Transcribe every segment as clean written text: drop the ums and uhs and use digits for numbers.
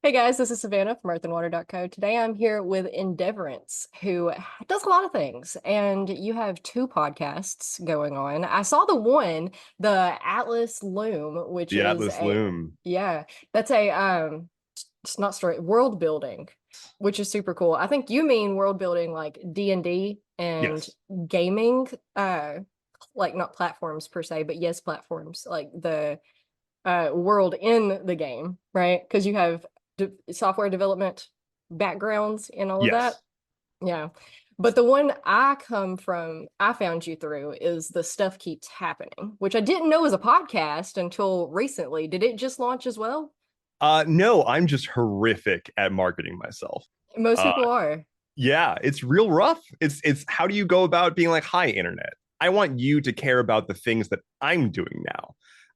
Hey guys, this is Savannah from earthandwater.co. Today I'm here with Endeavorance, who does a lot of things, and you have two podcasts going on. I saw the one, the Atlas Loom, which The is Atlas a Loom. yeah, that's a it's not story world building, which is super cool. I think you mean world building like D&D and Yes. gaming, like not platforms per se, but yes, platforms like the world in the game, right? Because you have software development backgrounds and all of that. Yes. Yeah. But the one I come from, I found you through is the Stuff Keeps Happening, which I didn't know was a podcast until recently. Did it just launch as well? No, I'm just horrific at marketing myself. Most Uh, people are. yeah, it's real rough. It's how do you go about being like, hi, internet? I want you to care about the things that I'm doing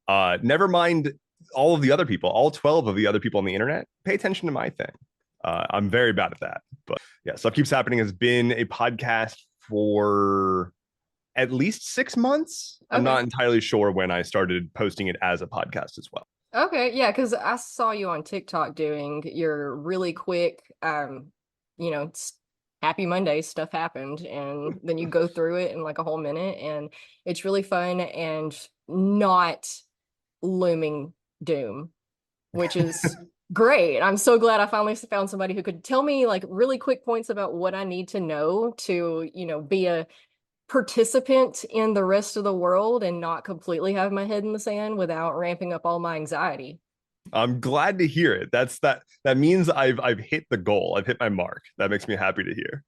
now. Never mind all of the other people, all 12 of the other people on the internet. Pay attention to my thing. I'm very bad at that. But yeah, Stuff Keeps Happening has been a podcast for at least 6 months. I'm Okay. not entirely sure when I started posting it as a podcast as well. Okay. Yeah, because I saw you on TikTok doing your really quick, you know, happy Monday stuff happened, and then you go through it in like a whole minute, and it's really fun and not looming doom, which is great. I'm so glad I finally found somebody who could tell me like really quick points about what I need to know to, be a participant in the rest of the world and not completely have my head in the sand without ramping up all my anxiety. I'm glad to hear it. That means I've hit the goal. I've hit my mark. That makes me happy to hear.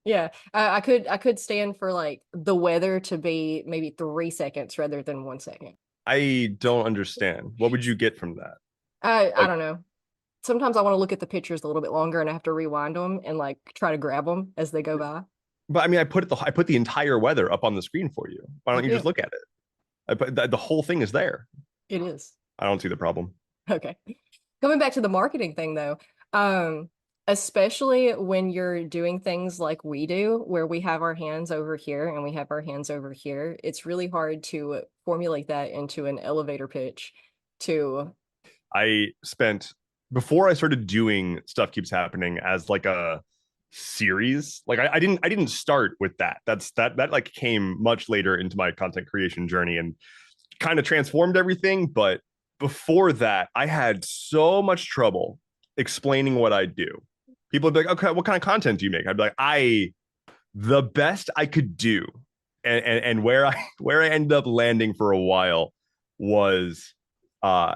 Yeah, I could stand for like the weather to be maybe 3 seconds rather than 1 second. I don't understand. What would you get from that? I Like, don't know. Sometimes I want to look at the pictures a little bit longer and I have to rewind them and like try to grab them as they go by. but I mean, I put the entire weather up on the screen for you. Why don't you Yeah, just look at it? I put the whole thing is there. it is. I don't see the problem. Okay. Coming back to the marketing thing though, um, especially when you're doing things like we do, where we have our hands over here and we have our hands over here, it's really hard to formulate that into an elevator pitch to, I spent before I started doing Stuff Keeps Happening as like a series. Like I didn't start with that. That like came much later into my content creation journey and kind of transformed everything. But before that, I had so much trouble explaining what I do. People would be like, okay, what kind of content do you make? I'd be like, the best I could do. And where I ended up landing for a while was uh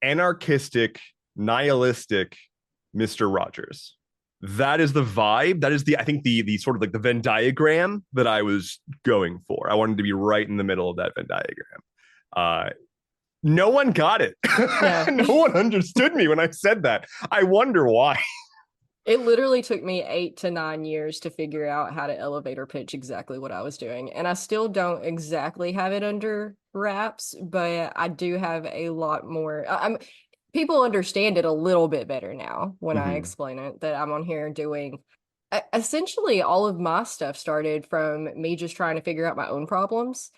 anarchistic, nihilistic Mr. Rogers. That is the vibe. That is I think the sort of like the Venn diagram that I was going for. I wanted to be right in the middle of that Venn diagram. Uh, no one got it. yeah. No one understood me when I said that. I wonder why. It literally took me 8 to 9 years to figure out how to elevator pitch exactly what I was doing. And I still don't exactly have it under wraps, but I do have a lot more. People understand it a little bit better now when I Mm-hmm. explain it that I'm on here doing. Essentially, all of my stuff started from me just trying to figure out my own problems.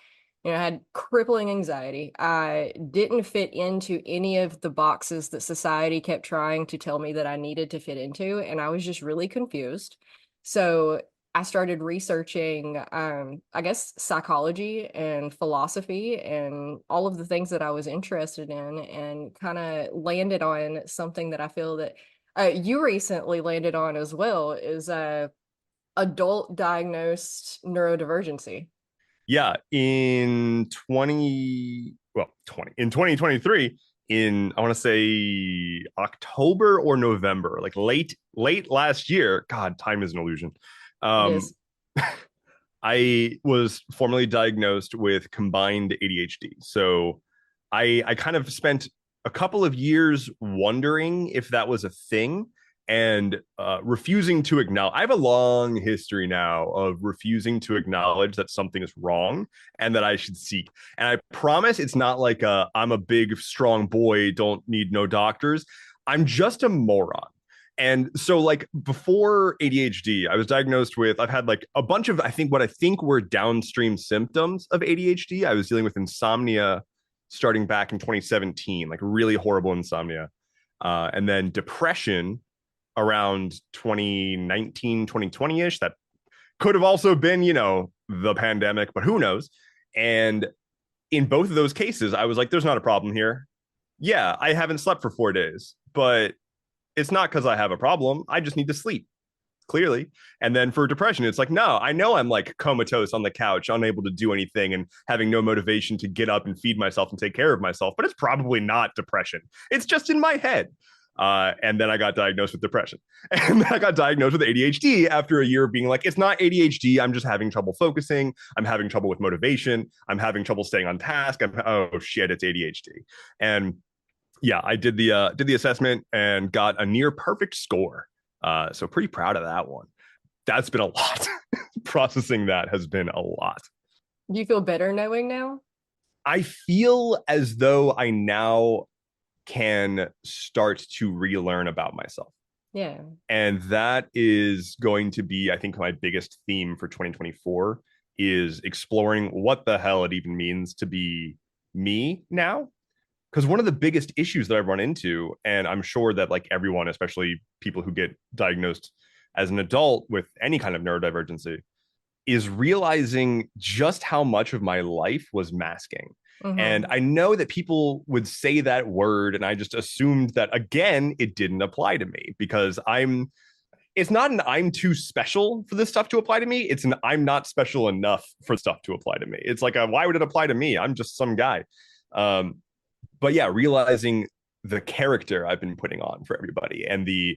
I had crippling anxiety. I didn't fit into any of the boxes that society kept trying to tell me that I needed to fit into, and I was just really confused. So I started researching, I guess, psychology and philosophy and all of the things that I was interested in, and kind of landed on something that I feel that you recently landed on as well is adult diagnosed neurodivergency. Yeah, in 2023 in I want to say October or November, like late last year. God, time is an illusion. It Um, is. I was formally diagnosed with combined ADHD. So I kind of spent a couple of years wondering if that was a thing and refusing to acknowledge. I have a long history now of refusing to acknowledge that something is wrong and that I should seek. And I promise it's not like I'm a big, strong boy, don't need no doctors. I'm just a moron. And so, like, before ADHD, I was diagnosed with, I've had like a bunch of, what I think were downstream symptoms of ADHD. I was dealing with insomnia starting back in 2017, like really horrible insomnia. And then depression around 2019, 2020-ish. That could have also been, the pandemic, but who knows? And in both of those cases, I was like, there's not a problem here. Yeah, I haven't slept for 4 days, but it's not because I have a problem. I just need to sleep, clearly. And then for depression, it's like, no, I know I'm like comatose on the couch, unable to do anything and having no motivation to get up and feed myself and take care of myself, but it's probably not depression. It's just in my head. And then I got diagnosed with depression. And I got diagnosed with ADHD after a year of being like, it's not ADHD. I'm just having trouble focusing. I'm having trouble with motivation. I'm having trouble staying on task. Oh shit, it's ADHD. And yeah, I did the assessment and got a near perfect score. So pretty proud of that one. That's been a lot. Processing that has been a lot. Do you feel better knowing now? I feel as though I now can start to relearn about myself. Yeah. And that is going to be, I think, my biggest theme for 2024 is exploring what the hell it even means to be me now. Because one of the biggest issues that I've run into, and I'm sure that like everyone, especially people who get diagnosed as an adult with any kind of neurodivergency, is realizing just how much of my life was masking. And Mm-hmm. I know that people would say that word, and I just assumed that again, it didn't apply to me because it's not an I'm too special for this stuff to apply to me. It's an I'm not special enough for stuff to apply to me. It's like, why would it apply to me? I'm just some guy. Um, but yeah, realizing the character I've been putting on for everybody and the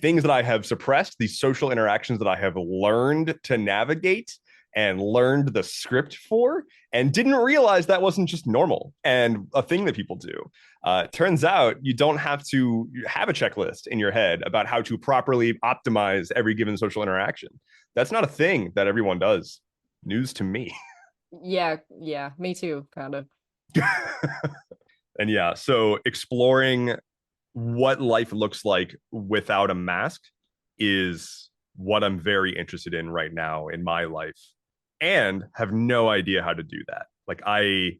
things that I have suppressed, these social interactions that I have learned to navigate and learned the script for, and didn't realize that wasn't just normal and a thing that people do. Turns out you don't have to have a checklist in your head about how to properly optimize every given social interaction. That's not a thing that everyone does. News to me. Yeah, yeah, me too, kind of. And yeah, so exploring what life looks like without a mask is what I'm very interested in right now in my life and have no idea how to do that. Like, I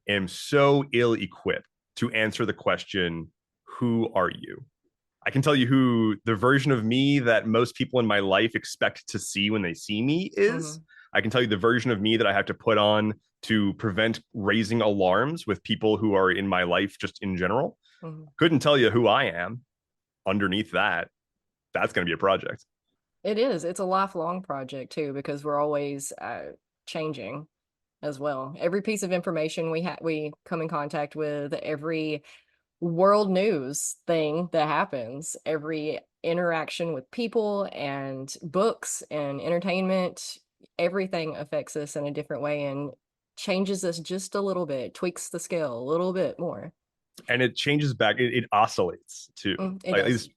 am so ill equipped to answer the question, who are you? I can tell you who the version of me that most people in my life expect to see when they see me is. Mm-hmm. I can tell you the version of me that I have to put on to prevent raising alarms with people who are in my life just in general. Mm-hmm. Couldn't tell you who I am underneath that. That's going to be a project. It is. It's a lifelong project too, because we're always changing as well. Every piece of information we come in contact with, every world news thing that happens, every interaction with people and books and entertainment, everything affects us in a different way and changes us just a little bit, tweaks the scale a little bit more. And it changes back. It oscillates too. It Like does. this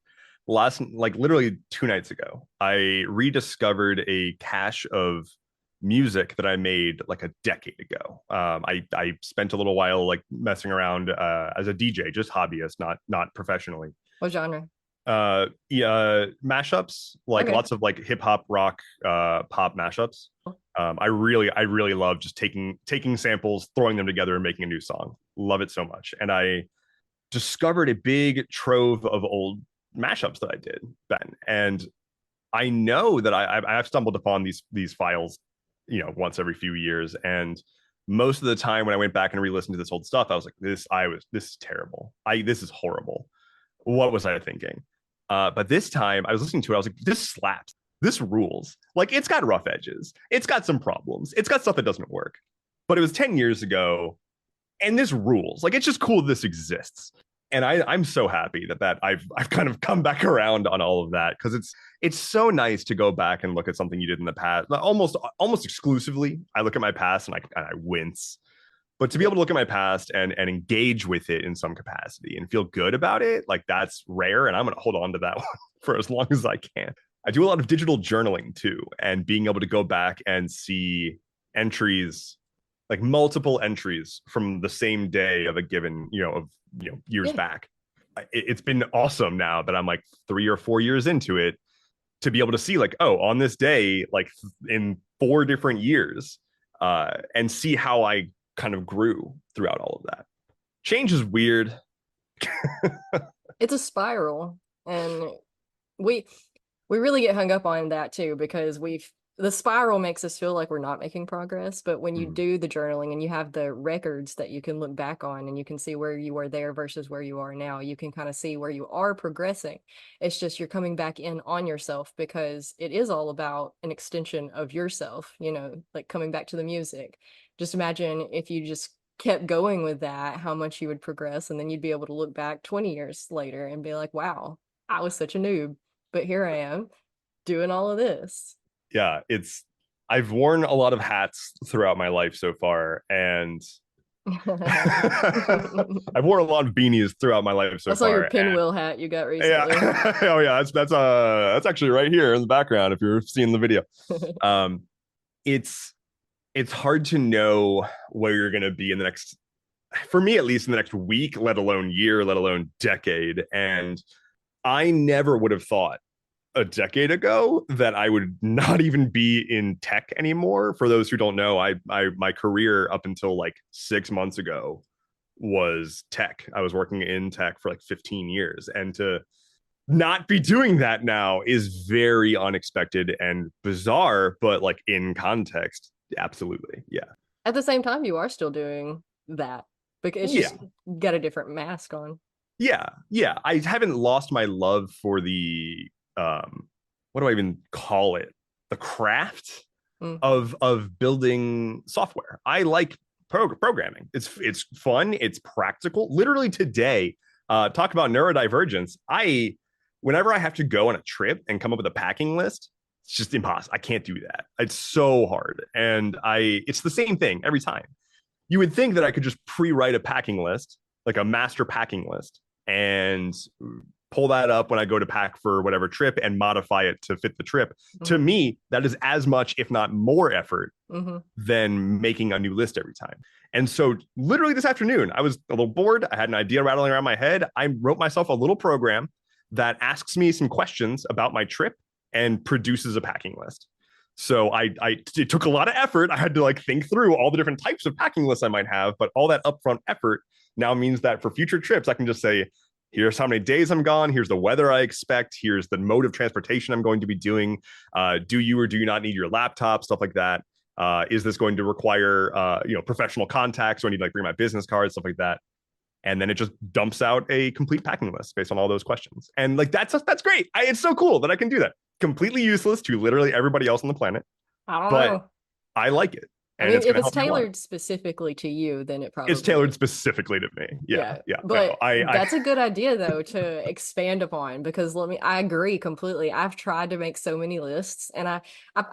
like literally 2 nights ago, I rediscovered a cache of music that I made like a decade ago. I spent a little while like messing around as a DJ, just hobbyist, not professionally. What genre? Yeah, mashups, like Okay. lots of like hip hop, rock, pop mashups. I really love just taking samples, throwing them together, and making a new song. Love it so much. And I discovered a big trove of old mashups that I did then, and I know that I've stumbled upon these files, once every few years, and most of the time when I went back and re-listened to this old stuff, I was like, this is terrible. This is horrible. What was I thinking? But this time I was listening to it, I was like, this slaps. This rules. Like, it's got rough edges. It's got some problems. It's got stuff that doesn't work. But it was 10 years ago, and this rules. Like, it's just cool this exists. And I'm so happy that I've kind of come back around on all of that, because it's so nice to go back and look at something you did in the past. Almost exclusively, I look at my past and I wince. But to be Yeah. able to look at my past and engage with it in some capacity and feel good about it, like, that's rare. And I'm going to hold on to that one for as long as I can. I do a lot of digital journaling too, and being able to go back and see entries, like multiple entries from the same day of a given, years Yeah. back. It's been awesome now that I'm like 3 or 4 years into it, to be able to see like, oh, on this day, like in 4 different years, and see how I kind of grew throughout all of that. Change is weird. It's a spiral. And we we really get hung up on that too, because the spiral makes us feel like we're not making progress. But when you Mhm. do the journaling and you have the records that you can look back on and you can see where you were there versus where you are now, you can kind of see where you are progressing. It's just you're coming back in on yourself because it is all about an extension of yourself, like coming back to the music. Just imagine if you just kept going with that, how much you would progress. And then you'd be able to look back 20 years later and be like, wow, I was such a noob, but here I am doing all of this. Yeah, I've worn a lot of hats throughout my life so far, and I've worn a lot of beanies throughout my life I so saw your far. And pinwheel hat you got recently. yeah, oh yeah, that's actually right here in the background if you're seeing the video. Um, it's it's hard to know where you're going to be in the next, for me at least, in the next week, let alone year, let alone decade. And I never would have thought a decade ago that I would not even be in tech anymore. For those who don't know, I my career up until like 6 months ago was tech. I was working in tech for like 15 years, and to not be doing that now is very unexpected and bizarre, but like in context, absolutely. Yeah. At the same time, you are still doing that because it's Yeah. just got a different mask on. Yeah. Yeah. I haven't lost my love for the what do I even call it? The craft Hmm. of building software. I like programming. It's fun, it's practical. Literally today, talk about neurodivergence. Whenever I have to go on a trip and come up with a packing list, it's just impossible. I can't do that. It's so hard. And it's the same thing every time. You would think that I could just pre-write a packing list, like a master packing list, and pull that up when I go to pack for whatever trip and modify it to fit the trip. To Hmm. me, that is as much, if not more effort Hmm. than making a new list every time. And so, literally this afternoon, I was a little bored. I had an idea rattling around my head. I wrote myself a little program that asks me some questions about my trip and produces a packing list. So it took a lot of effort. I had to like think through all the different types of packing lists I might have, but all that upfront effort now means that for future trips, I can just say, here's how many days I'm gone. Here's the weather I expect. Here's the mode of transportation I'm going to be doing. Do you or do you not need your laptop? Stuff like that. Is this going to require professional contacts? So I need to like bring my business cards, stuff like that. And then it just dumps out a complete packing list based on all those questions. And like that's great. It's so cool that I can do that. Completely useless to literally everybody else on the planet, I don't but know. I like it, I and mean, it's if going to it's help me a lot. tailored specifically to you, then it It's probably tailored is. specifically to me. Yeah, Yeah, yeah. No, but I that's a good idea though to expand upon because I agree completely. I've tried to make so many lists and I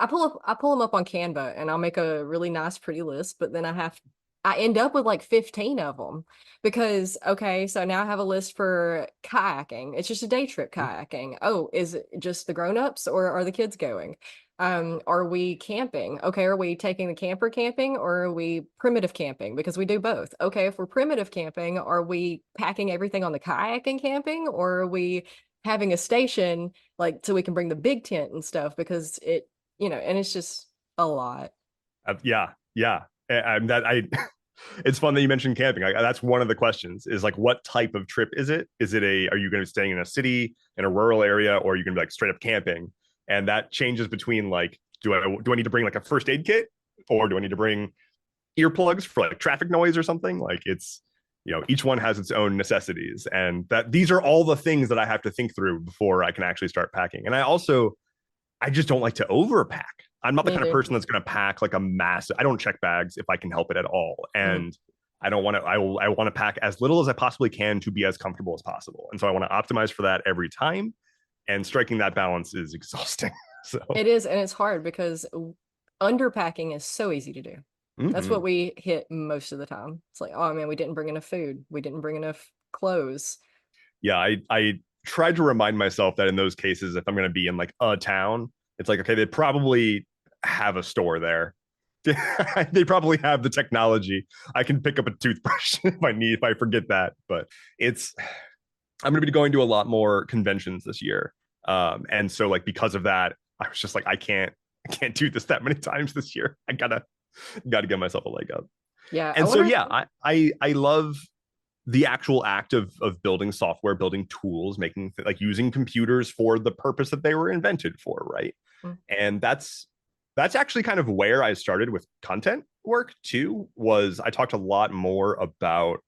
pull them up on Canva and I'll make a really nice pretty list, but then I end up with like 15 of them because okay, so now I have a list for kayaking. It's just a day trip kayaking. Oh, is it just the grown-ups or are the kids going? Are we camping? Okay, are we taking the camper camping or are we primitive camping? Because we do both. Okay, if we're primitive camping, are we packing everything on the kayak and camping or are we having a station like so we can bring the big tent and stuff because and it's just a lot. yeah, yeah. That I it's fun that you mentioned camping. That's one of the questions is like, what type of trip is it? Are you going to be staying in a city, in a rural area, or are you going to be like straight up camping? And that changes between like, do I need to bring like a first aid kit, or do I need to bring earplugs for like traffic noise or something? Like each one has its own necessities, and that these are all the things that I have to think through before I can actually start packing. And I just don't like to overpack. I'm not the Me kind of either. person that's going to pack like a massive. I don't check bags if I can help it at all, Mhm. and I don't want to. I want to pack as little as I possibly can to be as comfortable as possible, and so I want to optimize for that every time. And striking that balance is exhausting. So, It is, and it's hard because underpacking is so easy to do. That's what mm-hmm. we hit most of the time. It's like, oh man, we didn't bring enough food. We didn't bring enough clothes. Yeah, I tried to remind myself that in those cases, if I'm going to be in like a town, it's like okay, they probably have a store there. They probably have the technology. I can pick up a toothbrush if I forget that. But it's I'm going to be going to a lot more conventions this year, and so like because of that, I was just like I can't do this that many times this year. I gotta give myself a leg up. Yeah, I And so wonder. yeah, I love the actual act of building software, building tools, making like using computers for the purpose that they were invented for, right? Mm. And that's actually kind of where I started with content work too. Was I talked a lot more about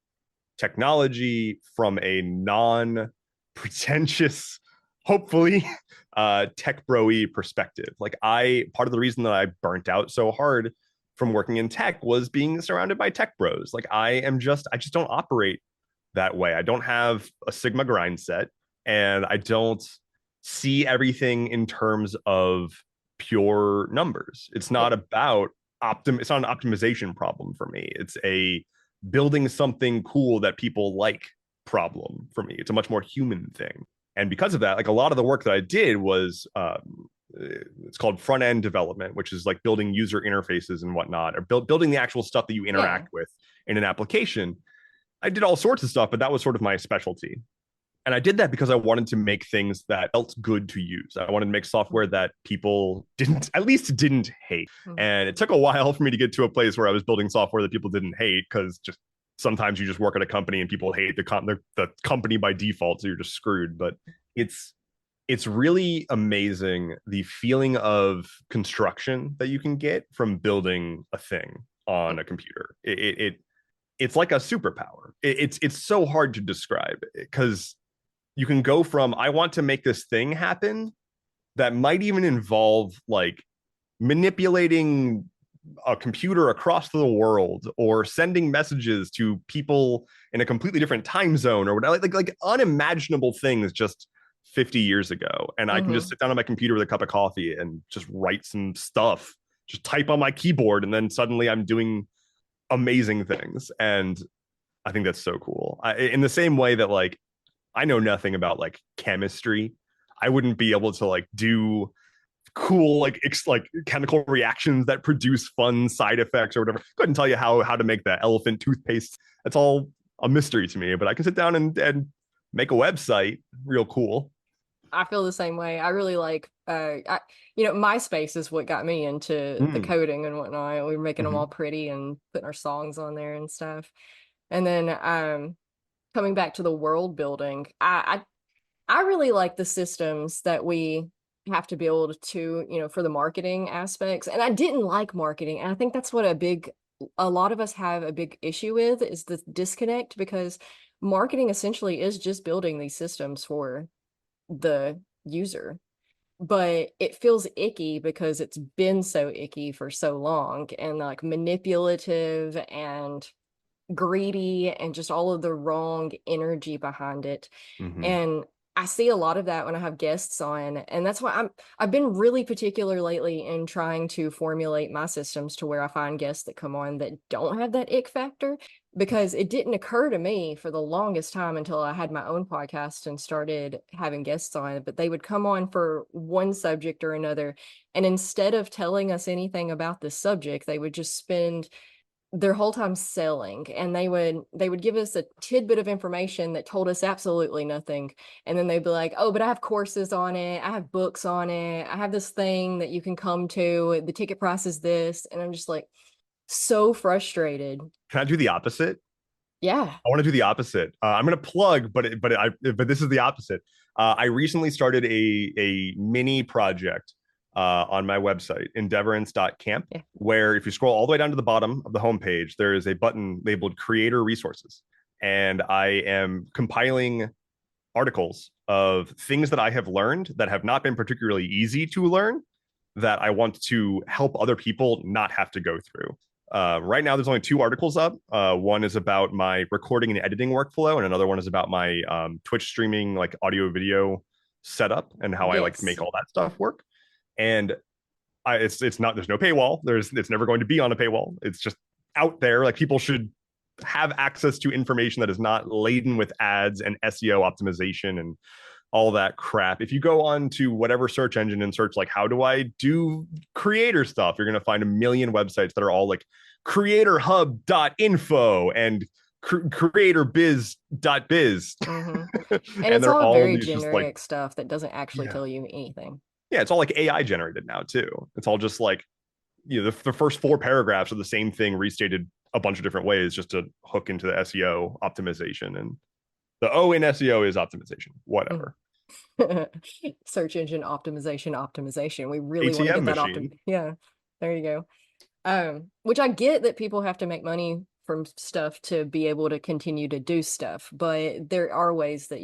technology from a non pretentious, hopefully, tech bro-y perspective. Like I, part of the reason that I burnt out so hard from working in tech was being surrounded by tech bros. Like I just don't operate that way. I don't have a Sigma grind set, and I don't see everything in terms of pure numbers. It's not about it's not an optimization problem for me. It's a building something cool that people like problem for me. It's a much more human thing. And because of that, like a lot of the work that I did was it's called front end development, which is like building user interfaces and whatnot, or building the actual stuff that you Yeah. interact with in an application. I did all sorts of stuff, but that was sort of my specialty. And I did that because I wanted to make things that felt good to use. I wanted to make software that people didn't, at least didn't hate. Mhm. And it took a while for me to get to a place where I was building software that people didn't hate, because just sometimes you just work at a company and people hate the company by default, so you're just screwed. But it's it's really amazing the feeling of construction that you can get from building a thing on a computer. It's like a superpower. It's so hard to describe because you can go from I want to make this thing happen that might even involve like manipulating a computer across the world or sending messages to people in a completely different time zone or whatever, like unimaginable things just 50 years ago. And I can just Mhm. sit down on my computer with a cup of coffee and just write some stuff, just type on my keyboard, and then suddenly I'm doing amazing things. And I think that's so cool. In the same way that like I know nothing about like chemistry, I wouldn't be able to like do cool like chemical reactions that produce fun side effects or whatever. Couldn't tell you how to make that elephant toothpaste. That's all a mystery to me. But I can sit down and make a website real cool. I feel the same way. I really like MySpace is what got me into the Mm. coding and whatnot. We were making them Mm-hmm. all pretty and putting our songs on there and stuff. And then coming back to the world building, I really like the systems that we have to build to, for the marketing aspects. And I didn't like marketing. And I think that's what a lot of us have a big issue with is the disconnect because marketing essentially is just building these systems for the user. But it feels icky because it's been so icky for so long and like manipulative and greedy and just all of the wrong energy behind it. Mm-hmm. And I see a lot of that when I have guests on. And that's why I've been really particular lately in trying to formulate my systems to where I find guests that come on that don't have that ick factor because it didn't occur to me for the longest time until I had my own podcast and started having guests on. But they would come on for one subject or another. And instead of telling us anything about the subject, they would just spend their whole time selling, and they would give us a tidbit of information that told us absolutely nothing, and then they'd be like, oh, but I have courses on it, I have books on it, I have this thing that you can come to, the ticket price is this, and I'm just like so frustrated. Can I do the opposite? Yeah. I want to do the opposite. I'm going to plug, but this is the opposite. I recently started a mini project on my website, endeavorance.camp, Yeah. where if you scroll all the way down to the bottom of the homepage, there is a button labeled Creator Resources, and I am compiling articles of things that I have learned that have not been particularly easy to learn that I want to help other people not have to go through. Right now, there's only two articles up. One is about my recording and editing workflow, and another one is about my Twitch streaming, like audio video setup, and how I like Yes. make all that stuff work. And it's not, there's no paywall. It's never going to be on a paywall. It's just out there. Like people should have access to information that is not laden with ads and SEO optimization and all that crap. If you go on to whatever search engine and search like how do I do creator stuff, you're going to find a million websites that are all like creatorhub.info and creatorbiz.biz. Mm-hmm. And And it's they're all all very these just like, generic stuff that doesn't actually yeah. tell you anything. Yeah, it's all like AI generated now too. It's all just like, the first four paragraphs are the same thing restated a bunch of different ways just to hook into the SEO optimization. And the O in SEO is optimization, Mm. whatever. Search engine optimization. We really want to ATM get that machine. yeah, there you go. Which I get that people have to make money from stuff to be able to continue to do stuff, but there are ways that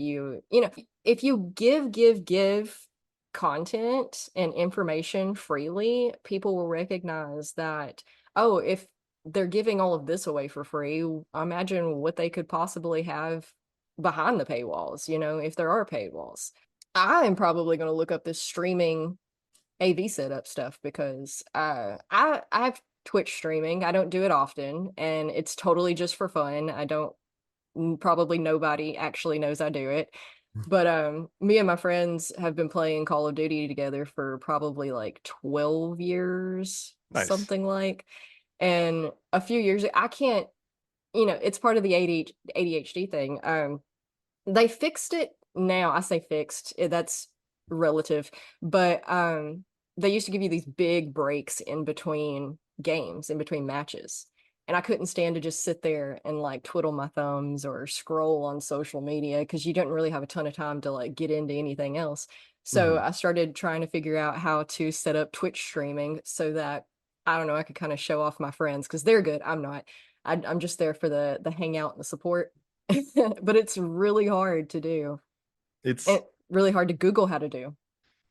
if you give content and information freely, people will recognize that, oh, if they're giving all of this away for free, imagine what they could possibly have behind the paywalls, if there are paywalls. I am probably going to look up this streaming AV setup stuff because I've Twitch streaming. I don't do it often, and it's totally just for fun. I don't Probably nobody actually knows I do it. But me and my friends have been playing Call of Duty together for probably like 12 years, Nice. something like. And a few years I can't, it's part of the ADHD thing. They fixed it now. I say fixed, that's relative, but they used to give you these big breaks in between games, in between matches. And I couldn't stand to just sit there and like twiddle my thumbs or scroll on social media because you didn't really have a ton of time to like get into anything else. So Mhm. I started trying to figure out how to set up Twitch streaming so that I don't know, I could kind of show off my friends because they're good. I'm not. I'm just there for the hangout and the support. But it's really hard to do It's and really hard to Google how to do.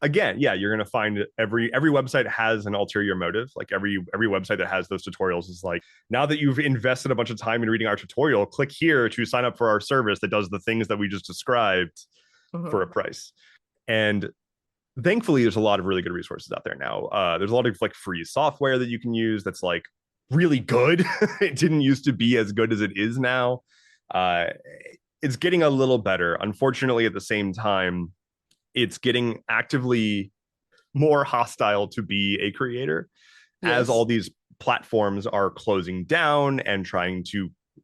again, yeah, you're gonna find every website has an ulterior motive. Like every website that has those tutorials is like, now that you've invested a bunch of time in reading our tutorial, click here to sign up for our service that does the things that we just described for Hmm. a price. And thankfully, there's a lot of really good resources out there now. There's a lot of like free software that you can use that's like really good. It didn't used to be as good as it is now. Uh, it's getting a little better. Unfortunately, at the same time, it's getting actively more hostile to be a creator as all Yes. these platforms are closing down and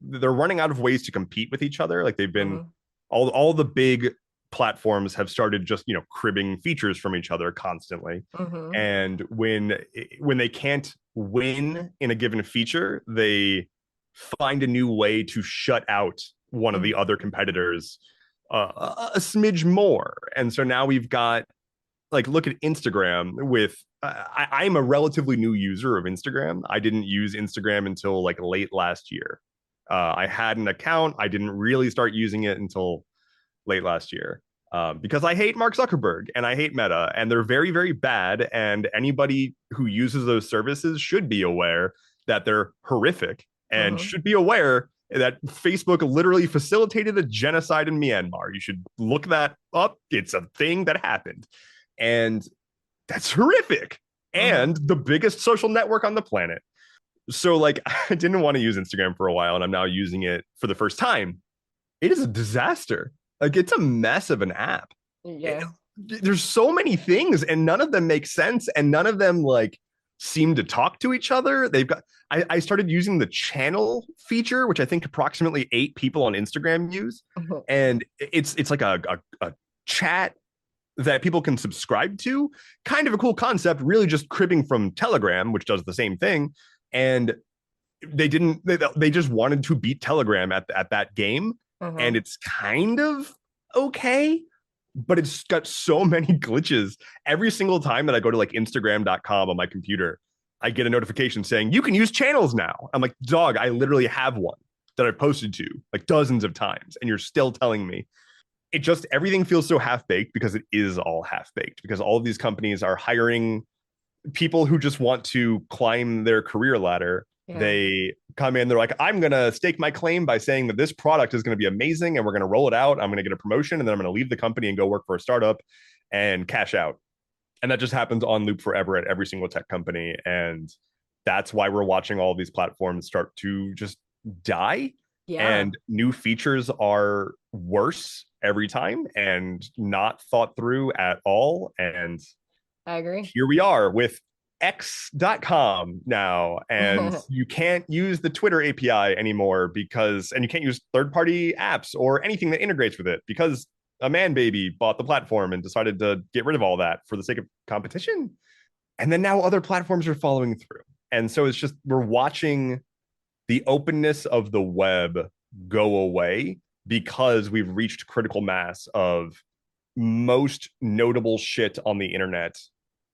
they're running out of ways to compete with each other. Like they've been Hmm. all the big platforms have started just cribbing features from each other constantly. Hmm. And when they can't win in a given feature, they find a new way to shut out one of the Hmm. other competitors a smidge more. And so now we've got, like, look at Instagram with I'm a relatively new user of Instagram. I didn't use Instagram until like late last year. I had an account. I didn't really start using it until late last year because I hate Mark Zuckerberg and I hate Meta, and they're very, very bad. And anybody who uses those services should be aware that they're horrific and Hmm. should be aware that Facebook literally facilitated a genocide in Myanmar. You should look that up. It's a thing that happened. And that's horrific. Hmm. And the biggest social network on the planet. So, like, I didn't want to use Instagram for a while, and I'm now using it for the first time. It is a disaster. Like, it's a mess of an app. It, Yeah. there's so many things, and none of them make sense, and none of them like seem to talk to each other. I started using the channel feature, which I think approximately 8 people on Instagram use, Hmm. and it's like a chat that people can subscribe to. Kind of a cool concept, really just cribbing from Telegram, which does the same thing. And they just wanted to beat Telegram at that game. And Hmm. it's kind of okay, but it's got so many glitches. Every single time that I go to like Instagram.com on my computer, I get a notification saying you can use channels now. I'm like, dog, I literally have one that I've posted to like dozens of times, and you're still telling me. It just, everything feels so half baked because it is all half baked, because all of these companies are hiring people who just want to climb their career ladder. Yeah. They come in, they're like, I'm going to stake my claim by saying that this product is going to be amazing and we're going to roll it out. I'm going to get a promotion and then I'm going to leave the company and go work for a startup and cash out. And that just happens on loop forever at every single tech company. And that's why we're watching all these platforms start to just die. Yeah. And new features are worse every time and not thought through at all. And I agree. here we are with x.com now, and you can't use the Twitter API anymore and you can't use third-party apps or anything that integrates with it because a man baby bought the platform and decided to get rid of all that for the sake of competition. And then now other platforms are following through. And so it's just, we're watching the openness of the web go away because we've reached critical mass of most notable shit on the internet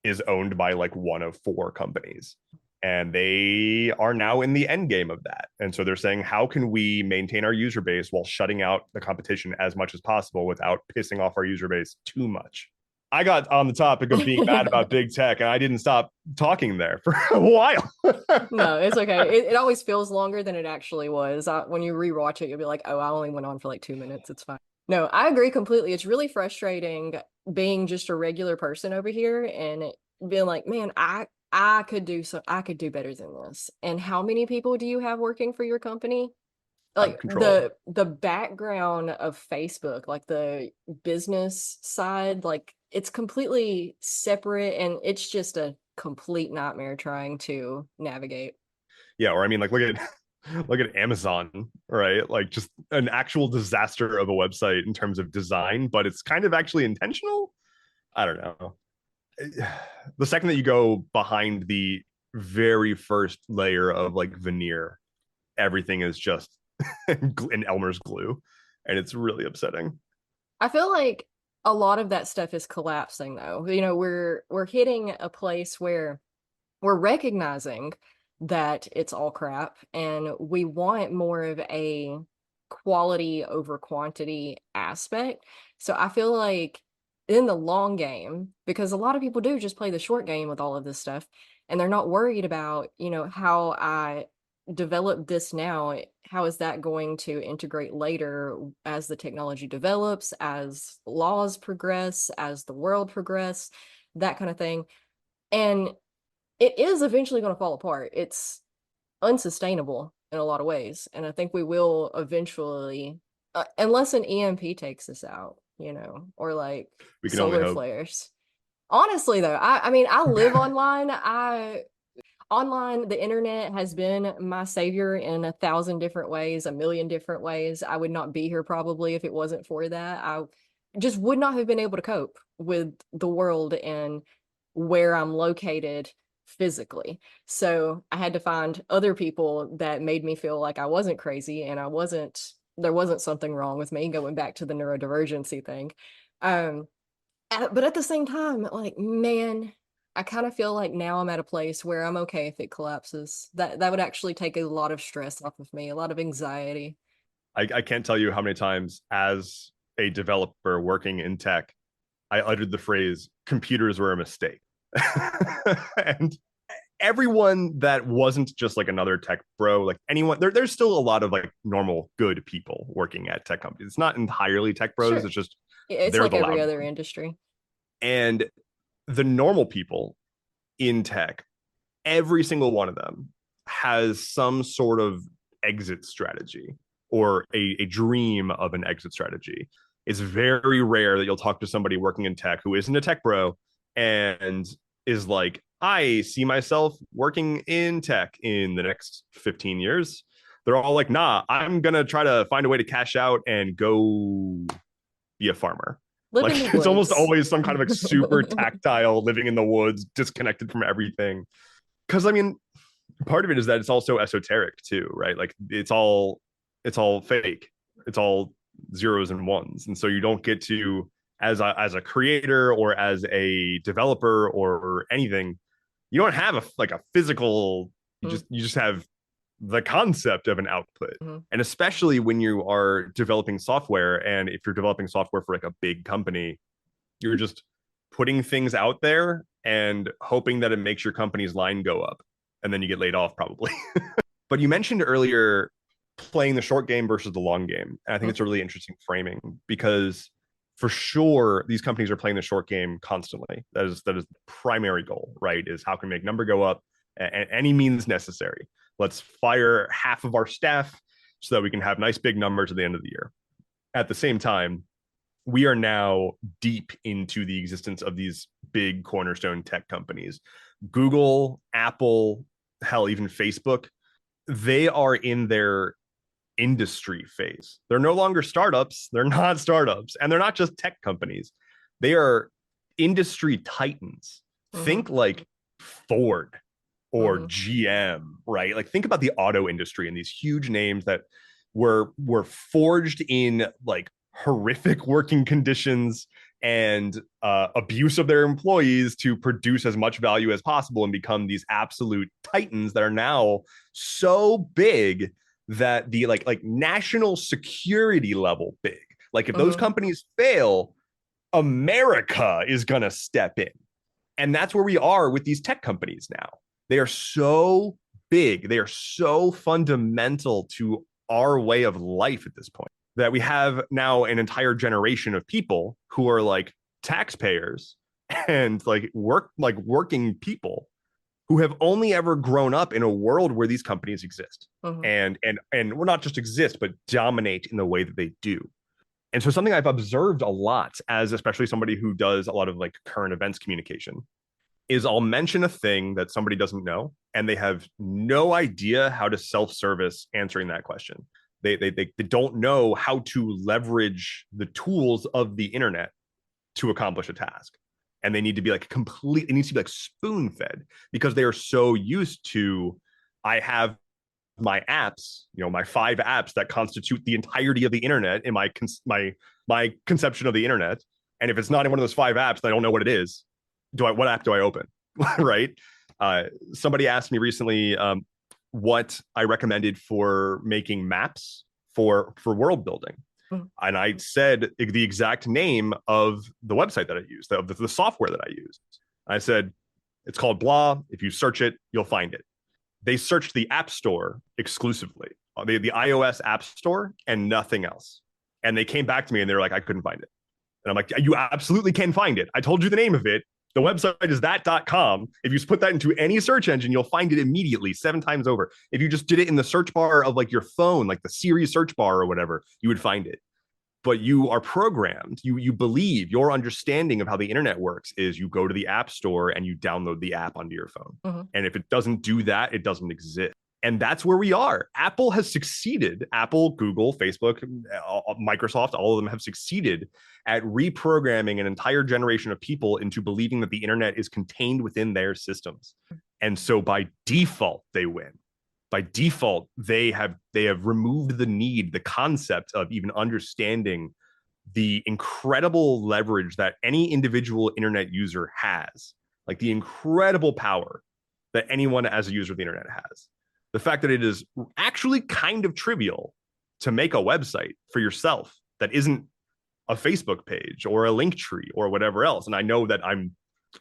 is owned by like one of four companies. And they are now in the end game of that. And so they're saying, how can we maintain our user base while shutting out the competition as much as possible without pissing off our user base too much? I got on the topic of being mad about big tech and I didn't stop talking there for a while. No, it's okay. It always feels longer than it actually was. When you rewatch it, you'll be like, oh, I only went on for like 2 minutes. It's fine. No, I agree completely. It's really frustrating being just a regular person over here and being like, man, I could do better than this. And how many people do you have working for your company? Out of Like control. the background of Facebook, like the business side, like it's completely separate and it's just a complete nightmare trying to navigate. Yeah, or I mean, like look at Amazon, right? Like just an actual disaster of a website in terms of design, but it's kind of actually intentional. I don't know. The second that you go behind the very first layer of like veneer, everything is just in Elmer's glue, and it's really upsetting. I feel like a lot of that stuff is collapsing though. You know, we're hitting a place where we're recognizing that it's all crap and we want more of a quality over quantity aspect. So I feel like in the long game, because a lot of people do just play the short game with all of this stuff, and they're not worried about, how I develop this now, how is that going to integrate later as the technology develops, as laws progress, as the world progress, that kind of thing. And it is eventually going to fall apart. It's unsustainable in a lot of ways. And I think we will eventually, unless an EMP takes us out, or like We can only solar hope. flares. Honestly, though, I mean, I live online. Online, the internet has been my savior in 1,000 different ways, a million different ways. I would not be here probably if it wasn't for that. I just would not have been able to cope with the world and where I'm located physically. So I had to find other people that made me feel like I wasn't crazy and there wasn't something wrong with me, going back to the neurodivergency thing. Um, but at the same time, like, man, I kind of feel like now I'm at a place where I'm okay if it collapses. That would actually take a lot of stress off of me, a lot of anxiety. I can't tell you how many times as a developer working in tech, I uttered the phrase computers were a mistake. And everyone that wasn't just like another tech bro, like anyone, there's still a lot of like normal good people working at tech companies. It's not entirely tech bros, Sure. it's just It's they're like the every loud other ones. industry. And the normal people in tech, every single one of them has some sort of exit strategy or a dream of an exit strategy. It's very rare that you'll talk to somebody working in tech who isn't a tech bro and is like, I see myself working in tech in the next 15 years. They're all like, nah, I'm going to try to find a way to cash out and go be a farmer. Live in the Like it's almost woods. always some kind of like super tactile, living in the woods, disconnected from everything. Because I mean, part of it is that it's also esoteric too, right? Like it's all fake. It's all zeros and ones. And so you don't get to as a creator or as a developer or anything, you don't have a physical, you just have the concept of an output. Mm-hmm. And especially when you are developing software and if you're developing software for like a big company, you're just putting things out there and hoping that it makes your company's line go up and then you get laid off probably. But you mentioned earlier playing the short game versus the long game. And I think it's a really interesting framing because for sure these companies are playing the short game constantly. That is the primary goal, right? Is how can we make number go up at any means necessary. Let's fire half of our staff so that we can have nice big numbers at the end of the year. At the same time, we are now deep into the existence of these big cornerstone tech companies. Google, Apple, hell, even Facebook, they are in their industry phase. They're no longer startups. They're not startups. And they're not just tech companies. They are industry titans. Mm-hmm. Think like Ford. or Mm-hmm. GM, right? Like think about the auto industry and these huge names that were forged in like horrific working conditions and abuse of their employees to produce as much value as possible and become these absolute titans that are now so big that the like national security level big. Like if those Mm-hmm. companies fail, America is going to step in. And that's where we are with these tech companies now. They are so big, they are so fundamental to our way of life at this point that we have now an entire generation of people who are like taxpayers and like working people who have only ever grown up in a world where these companies exist Mm-hmm. and will not just exist but dominate in the way that they do. And so something I've observed a lot as especially somebody who does a lot of like current events communication is I'll mention a thing that somebody doesn't know and they have no idea how to self-service answering that question. They don't know how to leverage the tools of the internet to accomplish a task. And they need to be like complete, it needs to be like spoon fed because they are so used to, I have my apps, you know, my 5 apps that constitute the entirety of the internet in my conception of the internet. And if it's not in one of those 5 apps, then I don't know what it is. What app do I open? Right? Somebody asked me recently what I recommended for making maps for world building. Mm-hmm. And I said the exact name of the website that I used, of the software that I used. I said, it's called blah. If you search it, you'll find it. They searched the App Store exclusively, the iOS App Store and nothing else. And they came back to me and they were like, I couldn't find it. And I'm like, you absolutely can find it. I told you the name of it. The website is that.com. If you put that into any search engine, you'll find it immediately 7 times over. If you just did it in the search bar of like your phone, like the Siri search bar or whatever, you would find it. But you are programmed. You believe your understanding of how the internet works is you go to the app store and you download the app onto your phone. Mm-hmm. And if it doesn't do that, it doesn't exist. And that's where we are. Apple has succeeded. Apple, Google, Facebook, Microsoft, all of them have succeeded at reprogramming an entire generation of people into believing that the internet is contained within their systems. And so by default, they win. By default, they have removed the need, the concept of even understanding the incredible leverage that any individual internet user has, like the incredible power that anyone as a user of the internet has. The fact that it is actually kind of trivial to make a website for yourself that isn't a Facebook page or a link tree or whatever else. And I know that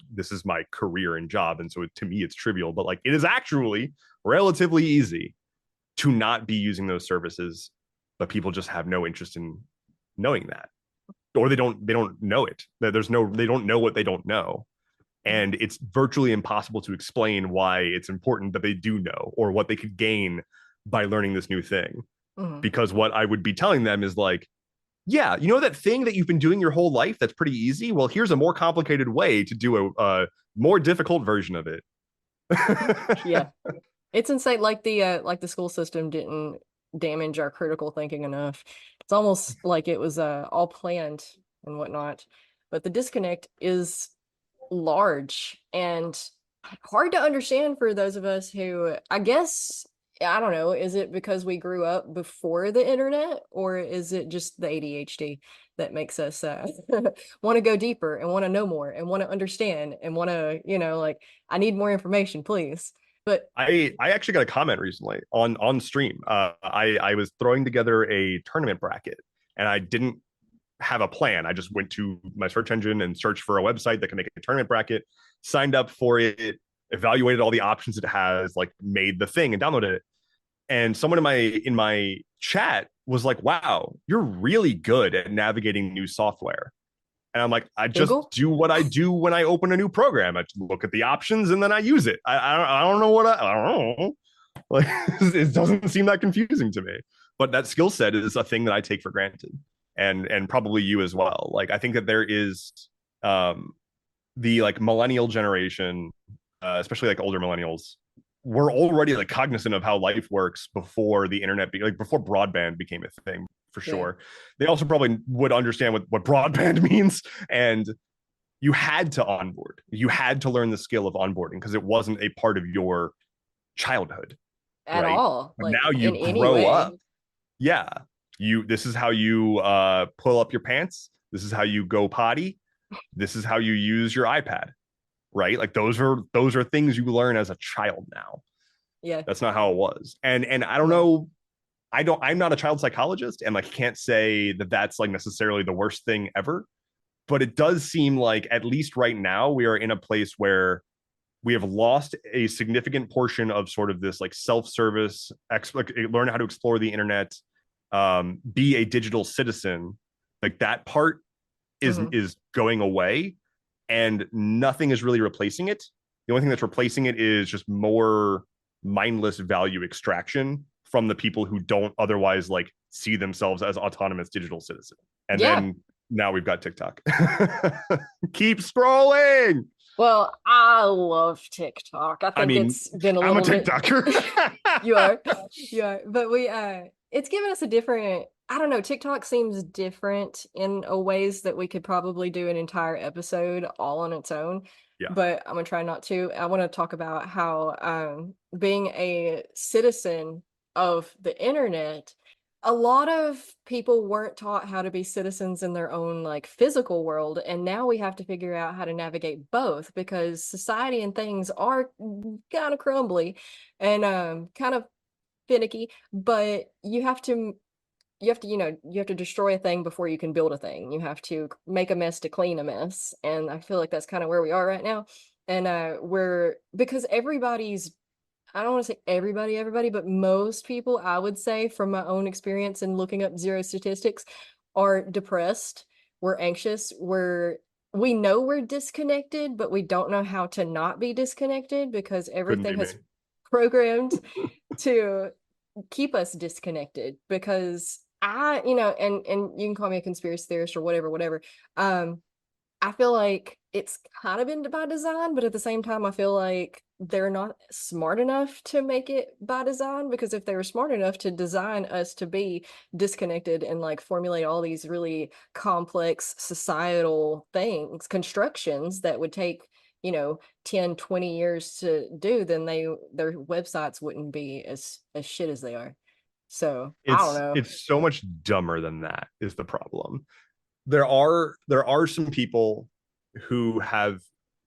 this is my career and job. And so to me, it's trivial, but like it is actually relatively easy to not be using those services, but people just have no interest in knowing that. Or they don't know it. They don't know what they don't know. And it's virtually impossible to explain why it's important that they do know or what they could gain by learning this new thing. Mm-hmm. Because what I would be telling them is like, yeah, you know that thing that you've been doing your whole life that's pretty easy? Well, here's a more complicated way to do a more difficult version of it. Yeah. It's insane. Like the school system didn't damage our critical thinking enough. It's almost like it was all planned and whatnot. But the disconnect is large and hard to understand for those of us who, I guess, I don't know, is it because we grew up before the internet, or is it just the ADHD that makes us want to go deeper and want to know more and want to understand and want to, like, I need more information, please. But I actually got a comment recently on stream. I was throwing together a tournament bracket and I didn't have a plan. I just went to my search engine and searched for a website that can make a tournament bracket, signed up for it, evaluated all the options it has, like made the thing and downloaded it. And someone in my chat was like, "Wow, you're really good at navigating new software." And I'm like, I just Google? do what I do when I open a new program. I look at the options and then I use it. I don't know what I don't know. Like it doesn't seem that confusing to me. But that skill set is a thing that I take for granted, and probably you as well. Like I think that there is the like millennial generation, especially like older millennials, we're already like cognizant of how life works before the internet, like before broadband became a thing for Yeah. sure. They also probably would understand what broadband means. And you had to onboard. You had to learn the skill of onboarding because it wasn't a part of your childhood, At right? all, But like now you in any grow up. way. Yeah. This is how you pull up your pants. This is how you go potty. This is how you use your iPad, right? Like those are things you learn as a child now. Yeah. That's not how it was. And I don't No. know, I'm not a child psychologist and like can't say that that's like necessarily the worst thing ever, but it does seem like at least right now we are in a place where we have lost a significant portion of sort of this like self-service like, learn how to explore the internet, be a digital citizen. Like that part Hmm. is going away and nothing is really replacing it. The only thing that's replacing it is just more mindless value extraction from the people who don't otherwise like see themselves as autonomous digital citizens. And Yeah. then now we've got TikTok. Keep scrolling. Well, I love TikTok. I I think mean, it's been a I'm a little bit. TikToker. You are. You are. But it's given us a different, I don't know, TikTok seems different in a ways that we could probably do an entire episode all on its own. Yeah, But I'm gonna try not to. I want to talk about how being a citizen of the internet, a lot of people weren't taught how to be citizens in their own like physical world, and now we have to figure out how to navigate both because society and things are kind of crumbly and kind of finicky, but you have to destroy a thing before you can build a thing. You have to make a mess to clean a mess, and I feel like that's kind of where we are right now. And we're because everybody's, I don't want to say everybody, but most people, I would say, from my own experience and looking up zero statistics, are depressed. We're anxious. We know we're disconnected, but we don't know how to not be disconnected because couldn't be everything me. has programmed to keep us disconnected. Because and you can call me a conspiracy theorist or whatever, whatever. I feel like it's kind of been by design, but at the same time, I feel like they're not smart enough to make it by design, because if they were smart enough to design us to be disconnected and like formulate all these really complex societal things, constructions that would take, 10, 20 years to do, then their websites wouldn't be as shit as they are. So I don't know. It's so much dumber than that is the problem. There are some people who have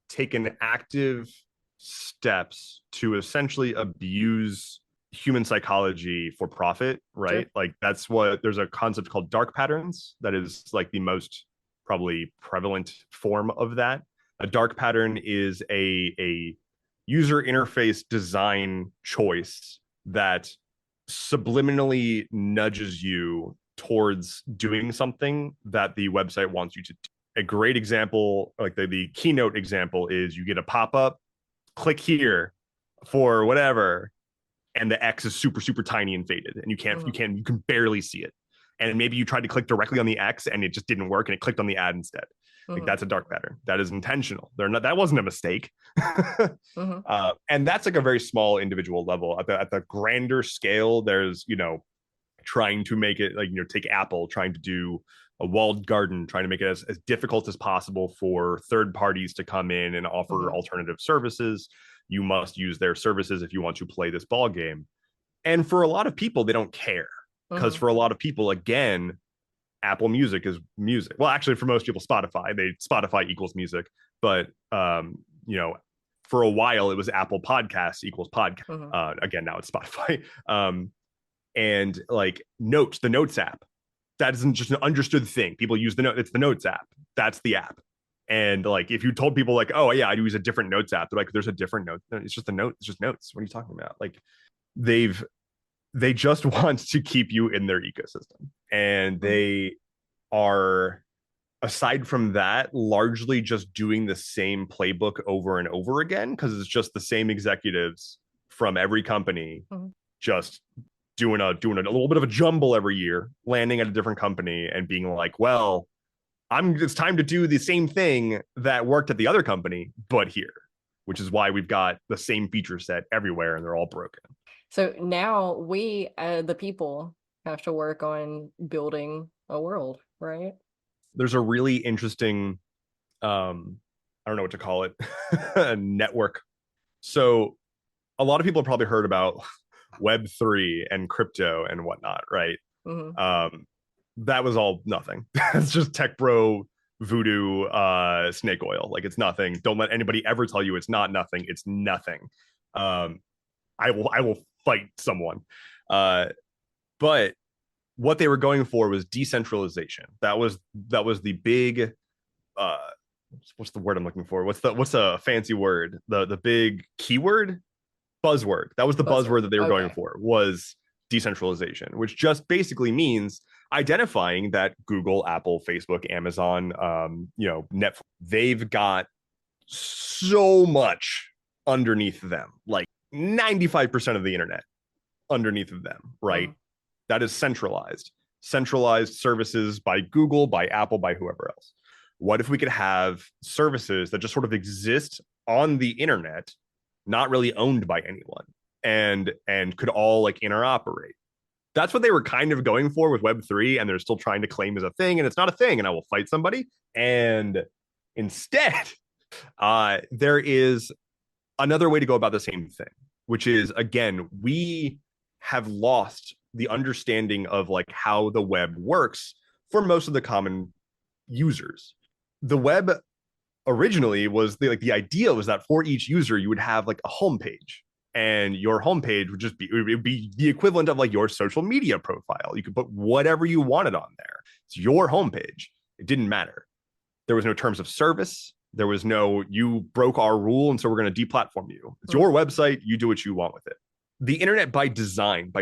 taken active steps to essentially abuse human psychology for profit, right? Sure. Like that's what there's a concept called dark patterns that is like the most probably prevalent form of that. A dark pattern is a user interface design choice that subliminally nudges you towards doing something that the website wants you to do. A great example, like the keynote example, is you get a pop-up, click here for whatever, and the X is super, super tiny and faded, and Hmm. you can barely see it. And maybe you tried to click directly on the X and it just didn't work and it clicked on the ad instead. Like Hmm. that's a dark pattern. That is intentional. That wasn't a mistake. Hmm. And that's like a very small individual level. At the grander scale, there's trying to make it like take Apple trying to do a walled garden, trying to make it as difficult as possible for third parties to come in and offer Hmm. alternative services. You must use their services if you want to play this ball game. And for a lot of people, they don't care because Hmm. for a lot of people, again, Apple Music is music. Well, actually, for most people, Spotify equals music, but for a while it was Apple Podcasts equals podcast. Hmm. Again, now it's Spotify. And like the Notes app, that isn't just an understood thing. People use the note. It's the Notes app. That's the app. And like, if you told people like, oh yeah, I use a different Notes app, they're like, there's a different note. No, it's just a note. It's just notes. What are you talking about? Like, they've they just want to keep you in their ecosystem, and Hmm. they are, aside from that, largely just doing the same playbook over and over again because it's just the same executives from every company Hmm. just doing a little bit of a jumble every year, landing at a different company and being like, well, it's time to do the same thing that worked at the other company, but here, which is why we've got the same feature set everywhere and they're all broken. So now we, the people, have to work on building a world, right? There's a really interesting I don't know what to call it, a network. So a lot of people have probably heard about Web3 and crypto and whatnot, right? Hmm. Um, that was all nothing. It's just tech bro voodoo snake oil. Like it's nothing. Don't let anybody ever tell you it's not nothing. It's nothing. Um, I will fight someone. Uh, but what they were going for was decentralization. That was the big uh what's the word I'm looking for? What's a fancy word? The big keyword? Buzzword. That was the Buzzword. buzzword that they were going Okay. for, was decentralization, which just basically means identifying that Google, Apple, Facebook, Amazon, Netflix, they've got so much underneath them, like 95% of the internet underneath of them, right? Mm. That is centralized services by Google, by Apple, by whoever else. What if we could have services that just sort of exist on the internet, not really owned by anyone, and could all like interoperate? That's what they were kind of going for with Web3, and they're still trying to claim as a thing, and it's not a thing, and I will fight somebody. And instead, there is another way to go about the same thing, which is, again, we have lost the understanding of like how the web works for most of the common users. The web originally was the idea was that for each user you would have like a homepage, and your homepage would just be, it would be the equivalent of like your social media profile. You could put whatever you wanted on there. It's your homepage. It didn't matter. There was no terms of service. There was no, you broke our rule, and so we're going to deplatform you. It's your website. You do what you want with it. The internet by design,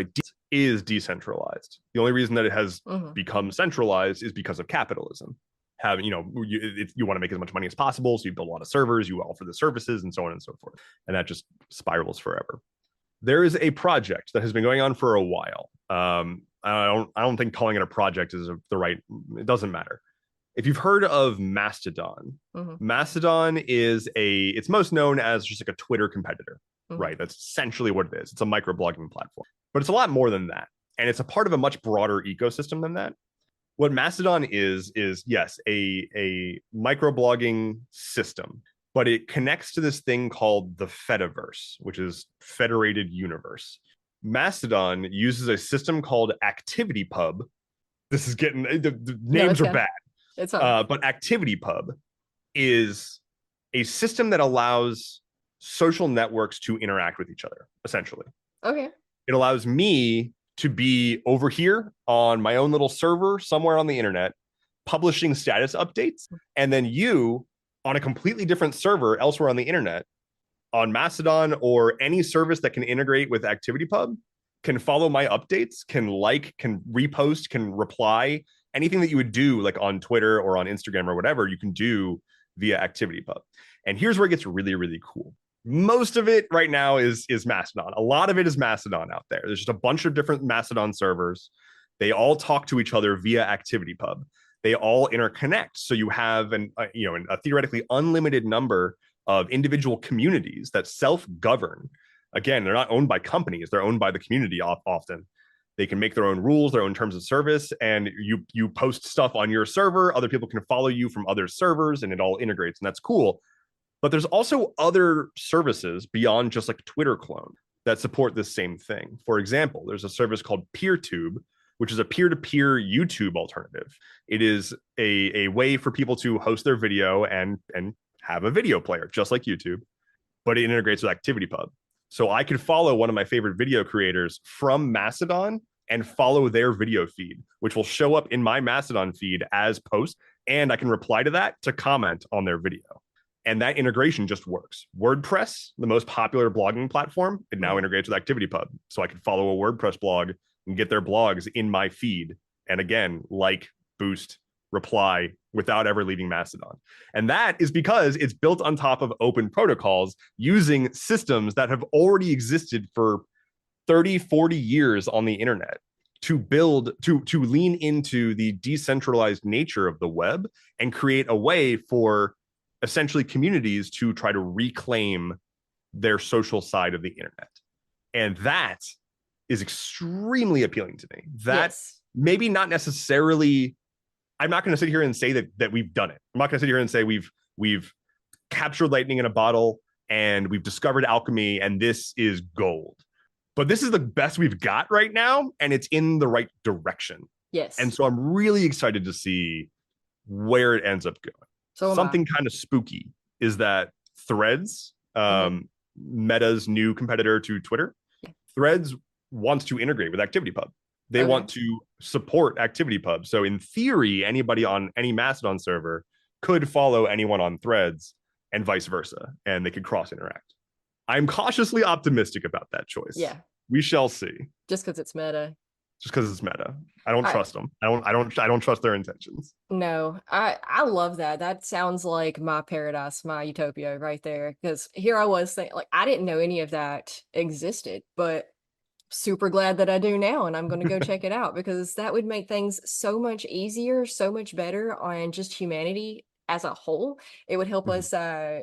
is decentralized. The only reason that it has Mm-hmm. become centralized is because of capitalism. You want to make as much money as possible, so you build a lot of servers, you offer the services, and so on and so forth, and that just spirals forever. There is a project that has been going on for a while. I don't think calling it a project is the right. It doesn't matter. If you've heard of Mastodon, Mm-hmm. Mastodon it's most known as just like a Twitter competitor, Mm-hmm. right? That's essentially what it is. It's a microblogging platform, but it's a lot more than that. And it's a part of a much broader ecosystem than that. What Mastodon is yes, a microblogging system, but it connects to this thing called the Fediverse, which is Federated Universe. Mastodon uses a system called ActivityPub. This is getting, the No, names it's are good. bad. It's fine. But ActivityPub is a system that allows social networks to interact with each other, essentially. Okay. It allows me to be over here on my own little server somewhere on the internet, publishing status updates, and then you on a completely different server elsewhere on the internet, on Mastodon or any service that can integrate with ActivityPub, can follow my updates, can like, can repost, can reply. Anything that you would do like on Twitter or on Instagram or whatever, you can do via ActivityPub. And here's where it gets really, really cool. Most of it right now is Mastodon. A lot of it is Mastodon out there. There's just a bunch of different Mastodon servers. They all talk to each other via ActivityPub. They all interconnect. So you have a theoretically unlimited number of individual communities that self-govern. Again, they're not owned by companies, they're owned by the community often. They can make their own rules, their own terms of service, and you post stuff on your server. Other people can follow you from other servers, and it all integrates, and that's cool. But there's also other services beyond just like Twitter clone that support this same thing. For example, there's a service called PeerTube, which is a peer-to-peer YouTube alternative. It is a way for people to host their video and have a video player, just like YouTube, but it integrates with ActivityPub. So I could follow one of my favorite video creators from Mastodon and follow their video feed, which will show up in my Mastodon feed as posts, and I can reply to that to comment on their video. And that integration just works. WordPress, the most popular blogging platform, it now integrates with ActivityPub. So I can follow a WordPress blog and get their blogs in my feed. And again, like, boost, reply without ever leaving Mastodon. And that is because it's built on top of open protocols using systems that have already existed for 30, 40 years on the internet to lean into the decentralized nature of the web and create a way for essentially communities to try to reclaim their social side of the internet. And that is extremely appealing to me. That Yes. maybe not necessarily, I'm not going to sit here and say that we've done it. I'm not going to sit here and say we've captured lightning in a bottle and we've discovered alchemy and this is gold. But this is the best we've got right now, and it's in the right direction. And Yes. so I'm really excited to see where it ends up going. So am I. Something kind of spooky is that Threads, Hmm. Meta's new competitor to Twitter, Threads wants to integrate with ActivityPub. They Okay. want to support ActivityPub. So in theory, anybody on any Mastodon server could follow anyone on Threads and vice versa, and they could cross interact. I'm cautiously optimistic about that choice. Yeah. We shall see. Just because it's meta. Just because it's Meta, I don't I trust them. I don't trust their intentions. No, I love that. That sounds like my paradise, my utopia right there. Because here I was saying, like, I didn't know any of that existed, but super glad that I do now, and I'm going to go check it out because that would make things so much easier, so much better on just humanity as a whole. It would help us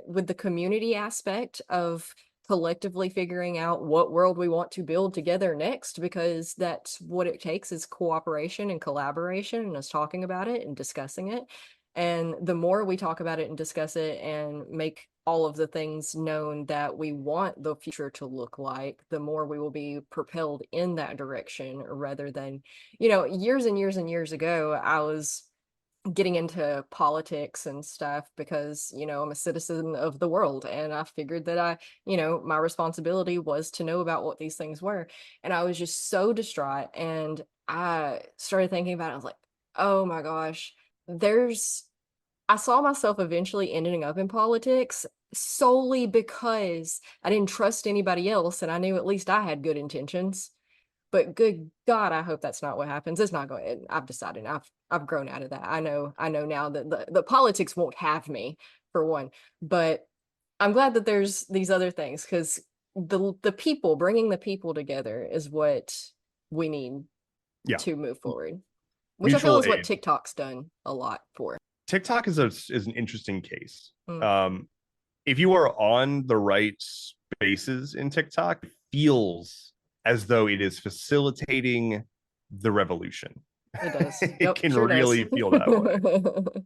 with the community aspect of collectively figuring out what world we want to build together next, because that's what it takes is cooperation and collaboration and us talking about it and discussing it. And the more we talk about it and discuss it and make all of the things known that we want the future to look like, the more we will be propelled in that direction rather than, years and years and years ago, I was getting into politics and stuff because, I'm a citizen of the world and I figured that my responsibility was to know about what these things were. And I was just so distraught. And I started thinking about it. I was like, oh my gosh, I saw myself eventually ending up in politics solely because I didn't trust anybody else and I knew at least I had good intentions. But good God, I hope that's not what happens. It's not going. I've decided. I've grown out of that. I know now that the politics won't have me for one. But I'm glad that there's these other things because the people, bringing the people together is what we need Yeah, to move forward, which I feel mutual is what aid. TikTok's done a lot for. TikTok is an interesting case. Mm, If you are on the right spaces in TikTok, it feels as though it is facilitating the revolution. it does. It Yep, can sure does. really feel that way.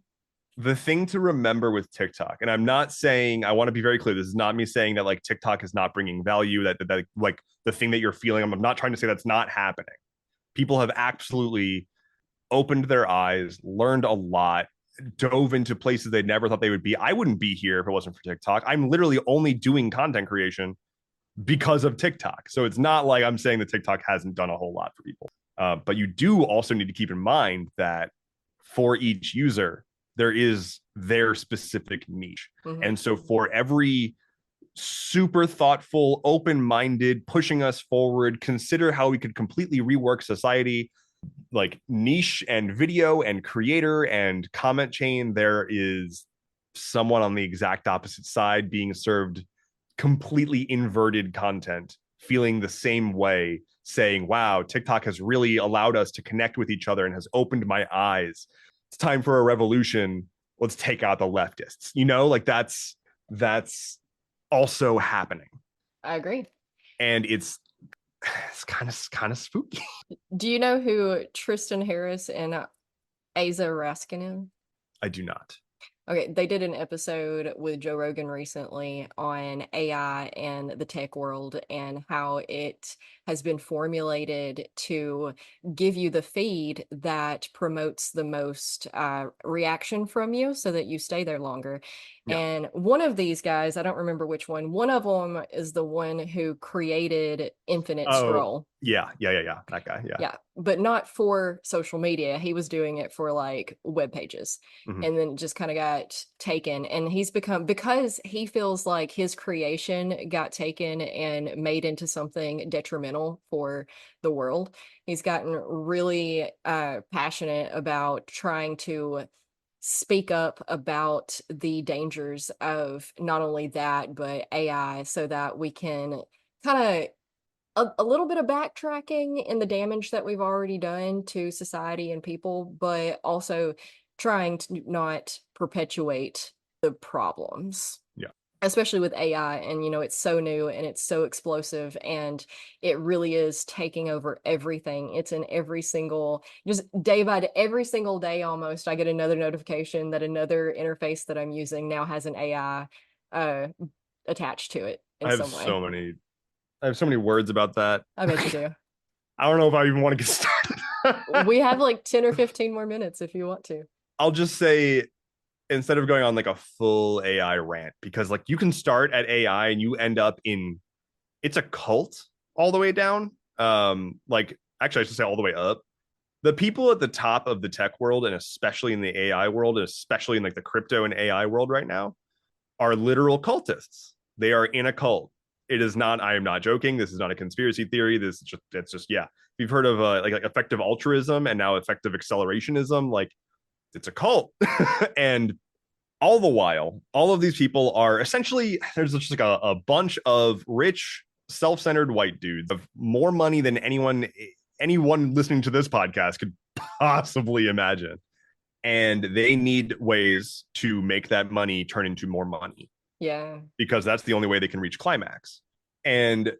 The thing to remember with TikTok, and I'm not saying, I want to be very clear, this is not me saying that like TikTok is not bringing value, that like the thing that you're feeling, I'm not trying to say that's not happening. People have absolutely opened their eyes, learned a lot, dove into places they never thought they would be. I wouldn't be here if it wasn't for TikTok. I'm literally only doing content creation because of TikTok. So it's not like I'm saying that TikTok hasn't done a whole lot for people. But you do also need to keep in mind that for each user, there is their specific niche. Mhm. And so for every super thoughtful, open minded, pushing us forward, consider how we could completely rework society, like niche and video and creator and comment chain, there is someone on the exact opposite side being served completely inverted content, feeling the same way, saying, wow, TikTok has really allowed us to connect with each other and has opened my eyes. It's time for a revolution. Let's take out the leftists. Like that's also happening. I agree. And it's kind of spooky. Do you know who Tristan Harris and Asa Raskinen? I do not. Okay, they did an episode with Joe Rogan recently on AI and the tech world and how it has been formulated to give you the feed that promotes the most reaction from you so that you stay there longer. Yeah. And one of these guys, I don't remember which one of them is the one who created Infinite Oh, Scroll. yeah. That guy. Yeah. Yeah, but not for social media. He was doing it for like web pages. Mm-hmm. And then just kind of got taken. And he's become, because he feels like his creation got taken and made into something detrimental for the world. He's gotten really passionate about trying to speak up about the dangers of not only that, but AI so that we can kind of a little bit of backtracking in the damage that we've already done to society and people, but also trying to not perpetuate the problems, Yeah. especially with AI. And, it's so new and it's so explosive and it really is taking over everything. It's in every single, just day by day, every single day almost, I get another notification that another interface that I'm using now has an AI uh attached to it I in have some way. so many I have so many words about that. I bet you do. I don't know if I even want to get started. We have like 10 or 15 more minutes if you want to. I'll just say, instead of going on like a full AI rant, because like you can start at AI and you end up in, it's a cult all the way down. Like actually I should say all the way up. The people at the top of the tech world, and especially in the AI world, and especially in like the crypto and AI world right now, are literal cultists. They are in a cult. It is not, I am not joking. This is not a conspiracy theory. This is just, it's just, yeah. If you've heard of like effective altruism and now effective accelerationism, like it's a cult. And all the while, all of these people are essentially, there's just like a bunch of rich, self-centered white dudes of more money than anyone listening to this podcast could possibly imagine. And they need ways to make that money turn into more money, Yeah. because that's the only way they can reach climax. And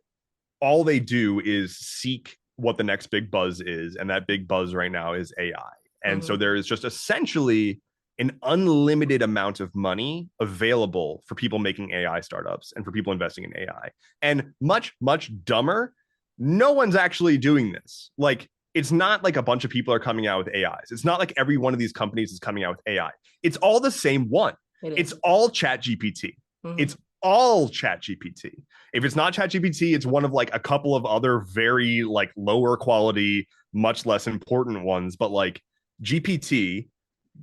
all they do is seek what the next big buzz is. And that big buzz right now is AI. And so Mhm. there is just essentially an unlimited amount of money available for people making AI startups and for people investing in AI. And much, much dumber, no one's actually doing this. Like, it's not like a bunch of people are coming out with AIs. It's not like every one of these companies is coming out with AI. It's all the same one. It It's is. all Chat GPT. Mhm. It's all Chat GPT. If it's not Chat GPT, it's one of like a couple of other very like lower quality, much less important ones. But like GPT,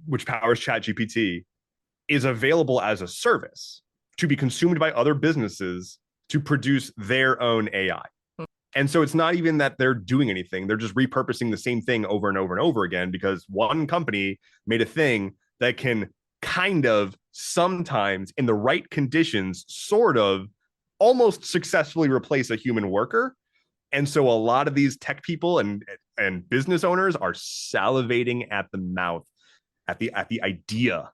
which powers Chat GPT, is available as a service to be consumed by other businesses to produce their own AI. And so it's not even that they're doing anything. They're just repurposing the same thing over and over and over again because one company made a thing that can kind of sometimes, in the right conditions, sort of almost successfully replace a human worker. And so a lot of these tech people and business owners are salivating at the mouth at the idea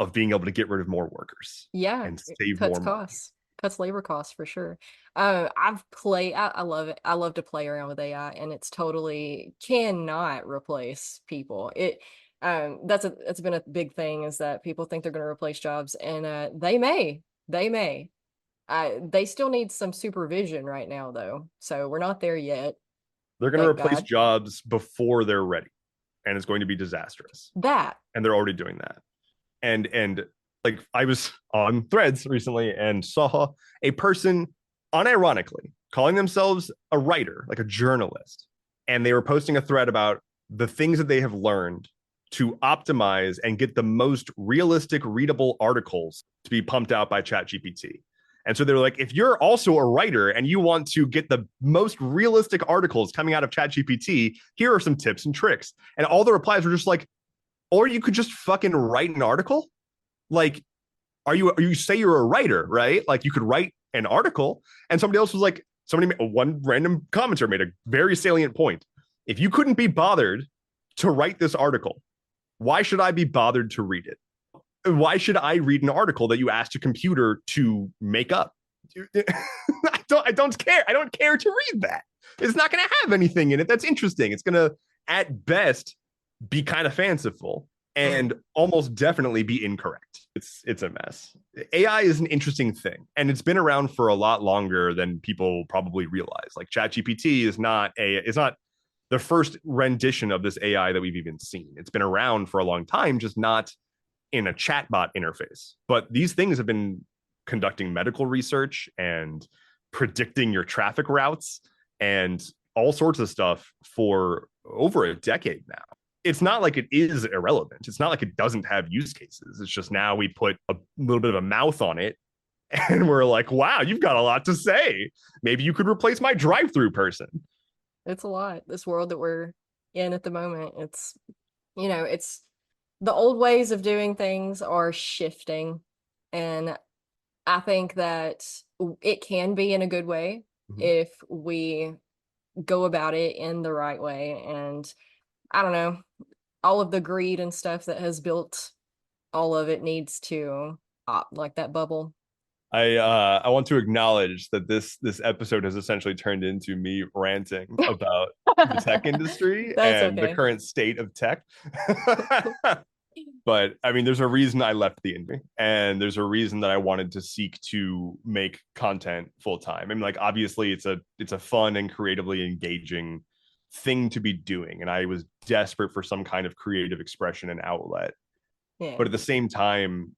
of being able to get rid of more workers Yeah, and it save cuts more money. costs, cuts labor costs for sure. I love it. I love to play around with AI, and it's totally cannot replace people. That's been a big thing is that people think they're going to replace jobs, and they may. They still need some supervision right now, though, so we're not there yet. They're going to Thank replace God. jobs before they're ready, and it's going to be disastrous. That. And they're already doing that. And like I was on Threads recently and saw a person unironically calling themselves a writer, like a journalist, and they were posting a thread about the things that they have learned to optimize and get the most realistic readable articles to be pumped out by ChatGPT. And so they're like, if you're also a writer and you want to get the most realistic articles coming out of ChatGPT, here are some tips and tricks. And all the replies were just like, or you could just fucking write an article. Like, you say you're a writer, right? Like you could write an article. And somebody else was like, one random commenter made a very salient point. If you couldn't be bothered to write this article, why should I be bothered to read it? Why should I read an article that you asked a computer to make up? I don't care. I don't care to read that. It's not going to have anything in it that's interesting. It's going to, at best, be kind of fanciful Mhm. and almost definitely be incorrect. It's a mess. AI is an interesting thing, and it's been around for a lot longer than people probably realize. Like ChatGPT is not the first rendition of this AI that we've even seen. It's been around for a long time, just not in a chatbot interface. But these things have been conducting medical research and predicting your traffic routes and all sorts of stuff for over a decade now. It's not like it is irrelevant. It's not like it doesn't have use cases. It's just now we put a little bit of a mouth on it and we're like, wow, you've got a lot to say. Maybe you could replace my drive-through person. It's a lot. This world that we're in at the moment, it's the old ways of doing things are shifting. And I think that it can be in a good way Mm-hmm. if we go about it in the right way. And I don't know, all of the greed and stuff that has built all of it needs to like that bubble. I want to acknowledge that this episode has essentially turned into me ranting about the tech industry That's and the okay. current state of tech. But I mean, there's a reason I left the industry, and there's a reason that I wanted to seek to make content full time. I mean, like obviously, it's a fun and creatively engaging thing to be doing, and I was desperate for some kind of creative expression and outlet. Yeah. But at the same time,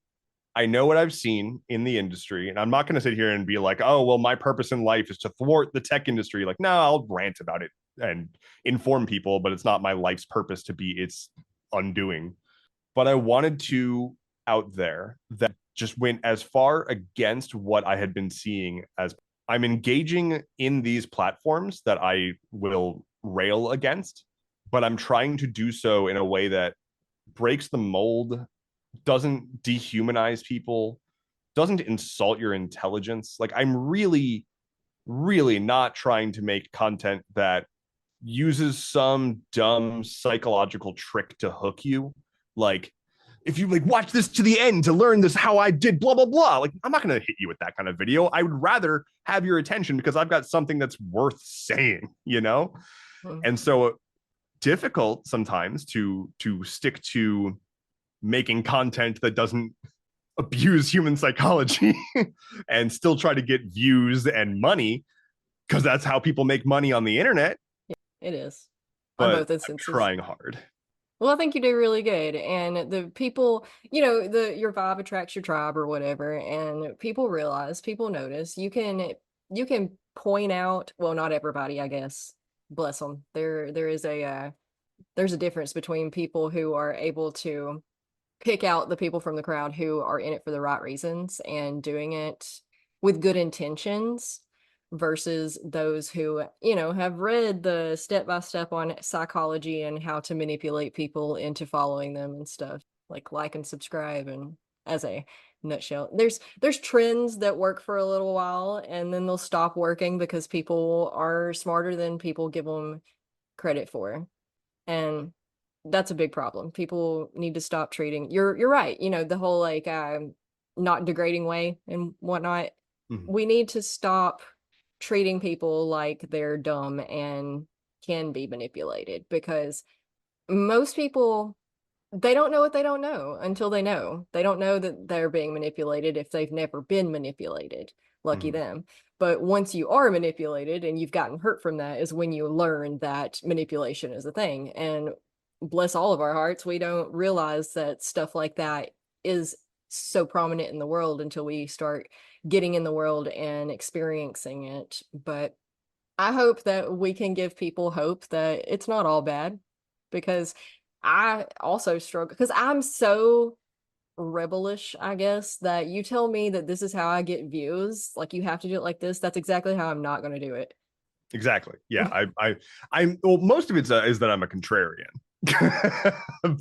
I know what I've seen in the industry, and I'm not going to sit here and be like, oh, well, my purpose in life is to thwart the tech industry. Like, no, I'll rant about it and inform people, but it's not my life's purpose to be its undoing. But I wanted to out there that just went as far against what I had been seeing as I'm engaging in these platforms that I will rail against, but I'm trying to do so in a way that breaks the mold, doesn't dehumanize people, doesn't insult your intelligence. Like I'm really, really not trying to make content that uses some dumb psychological trick to hook you. Like if you like watch this to the end to learn this how I did blah blah blah. Like I'm not going to hit you with that kind of video. I would rather have your attention because I've got something that's worth saying, you know? Mm. And so difficult sometimes to stick to making content that doesn't abuse human psychology and still try to get views and money because that's how people make money on the internet. It is on But both I'm instances. trying hard. Well, I think you do really good. And the people, your vibe attracts your tribe or whatever, and people realize, people notice. You can point out, well, not everybody, I guess. Bless them. There's a difference between people who are able to pick out the people from the crowd who are in it for the right reasons and doing it with good intentions versus those who, have read the step by step on psychology and how to manipulate people into following them and stuff, like and subscribe. And as a nutshell, there's trends that work for a little while and then they'll stop working because people are smarter than people give them credit for. And that's a big problem. People need to stop treating, you're right, the whole not degrading way and whatnot. Mhm. We need to stop treating people like they're dumb and can be manipulated, because most people, they don't know what they don't know until they know. They don't know that they're being manipulated if they've never been manipulated. Lucky Mhm. them. But once you are manipulated and you've gotten hurt from that is when you learn that manipulation is a thing. And bless all of our hearts, we don't realize that stuff like that is so prominent in the world until we start getting in the world and experiencing it. But I hope that we can give people hope that it's not all bad, because I also struggle because I'm so rebellish, I guess, that you tell me that this is how I get views, like you have to do it like this. That's exactly how I'm not going to do it. Exactly. Yeah. I'm well, most of it is that I'm a contrarian.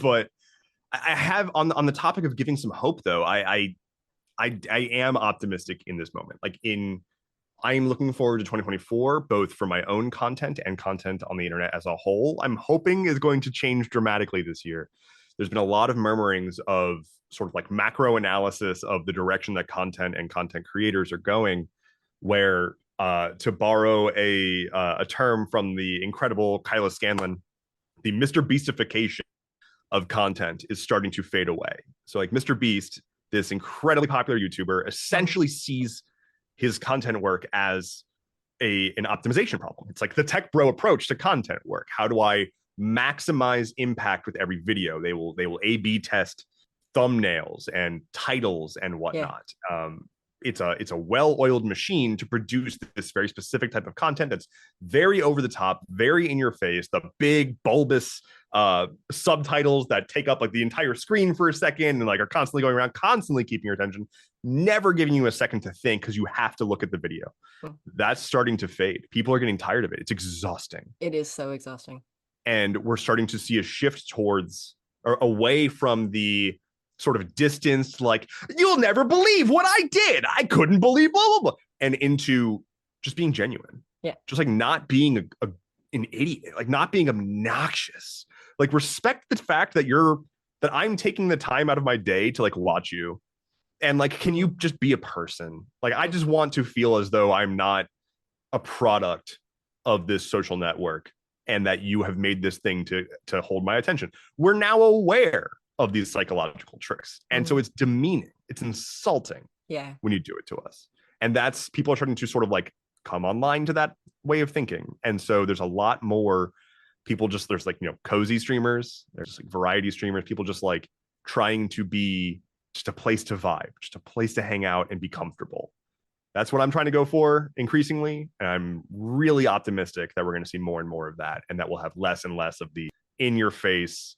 But I have on the topic of giving some hope though, I am optimistic in this moment. I'm looking forward to 2024, both for my own content and content on the internet as a whole. I'm hoping is going to change dramatically this year. There's been a lot of murmurings of sort of like macro analysis of the direction that content and content creators are going, where to borrow a term from the incredible Kyla Scanlon, the Mr. Beastification of content is starting to fade away. So like Mr. Beast, this incredibly popular YouTuber, essentially sees his content work as an optimization problem. It's like the tech bro approach to content work. How do I maximize impact with every video? They will A/B test thumbnails and titles and Yeah. whatnot. It's a well-oiled machine to produce this very specific type of content that's very over the top, very in your face, the big bulbous subtitles that take up like the entire screen for a second and like are constantly going around, constantly keeping your attention, never giving you a second to think because you have to look at the video. That's starting to fade. People are getting tired of it. It's exhausting. It is so exhausting. And we're starting to see a shift towards or away from the sort of distanced, like, you'll never believe what I did. I couldn't believe blah, blah, blah. And into just being genuine. Yeah. Just like not being an idiot, like not being obnoxious. Like respect the fact that that I'm taking the time out of my day to like watch you. And like, can you just be a person? Like, I just want to feel as though I'm not a product of this social network and that you have made this thing to hold my attention. We're now aware of these psychological tricks. And so Mhm. it's demeaning, it's insulting Yeah. when you do it to us. And that's people are starting to sort of like come online to that way of thinking. And so there's a lot more people just, there's like, cozy streamers, there's like variety streamers, people just like trying to be just a place to vibe, just a place to hang out and be comfortable. That's what I'm trying to go for increasingly. And I'm really optimistic that we're going to see more and more of that, and that we'll have less and less of the in your face,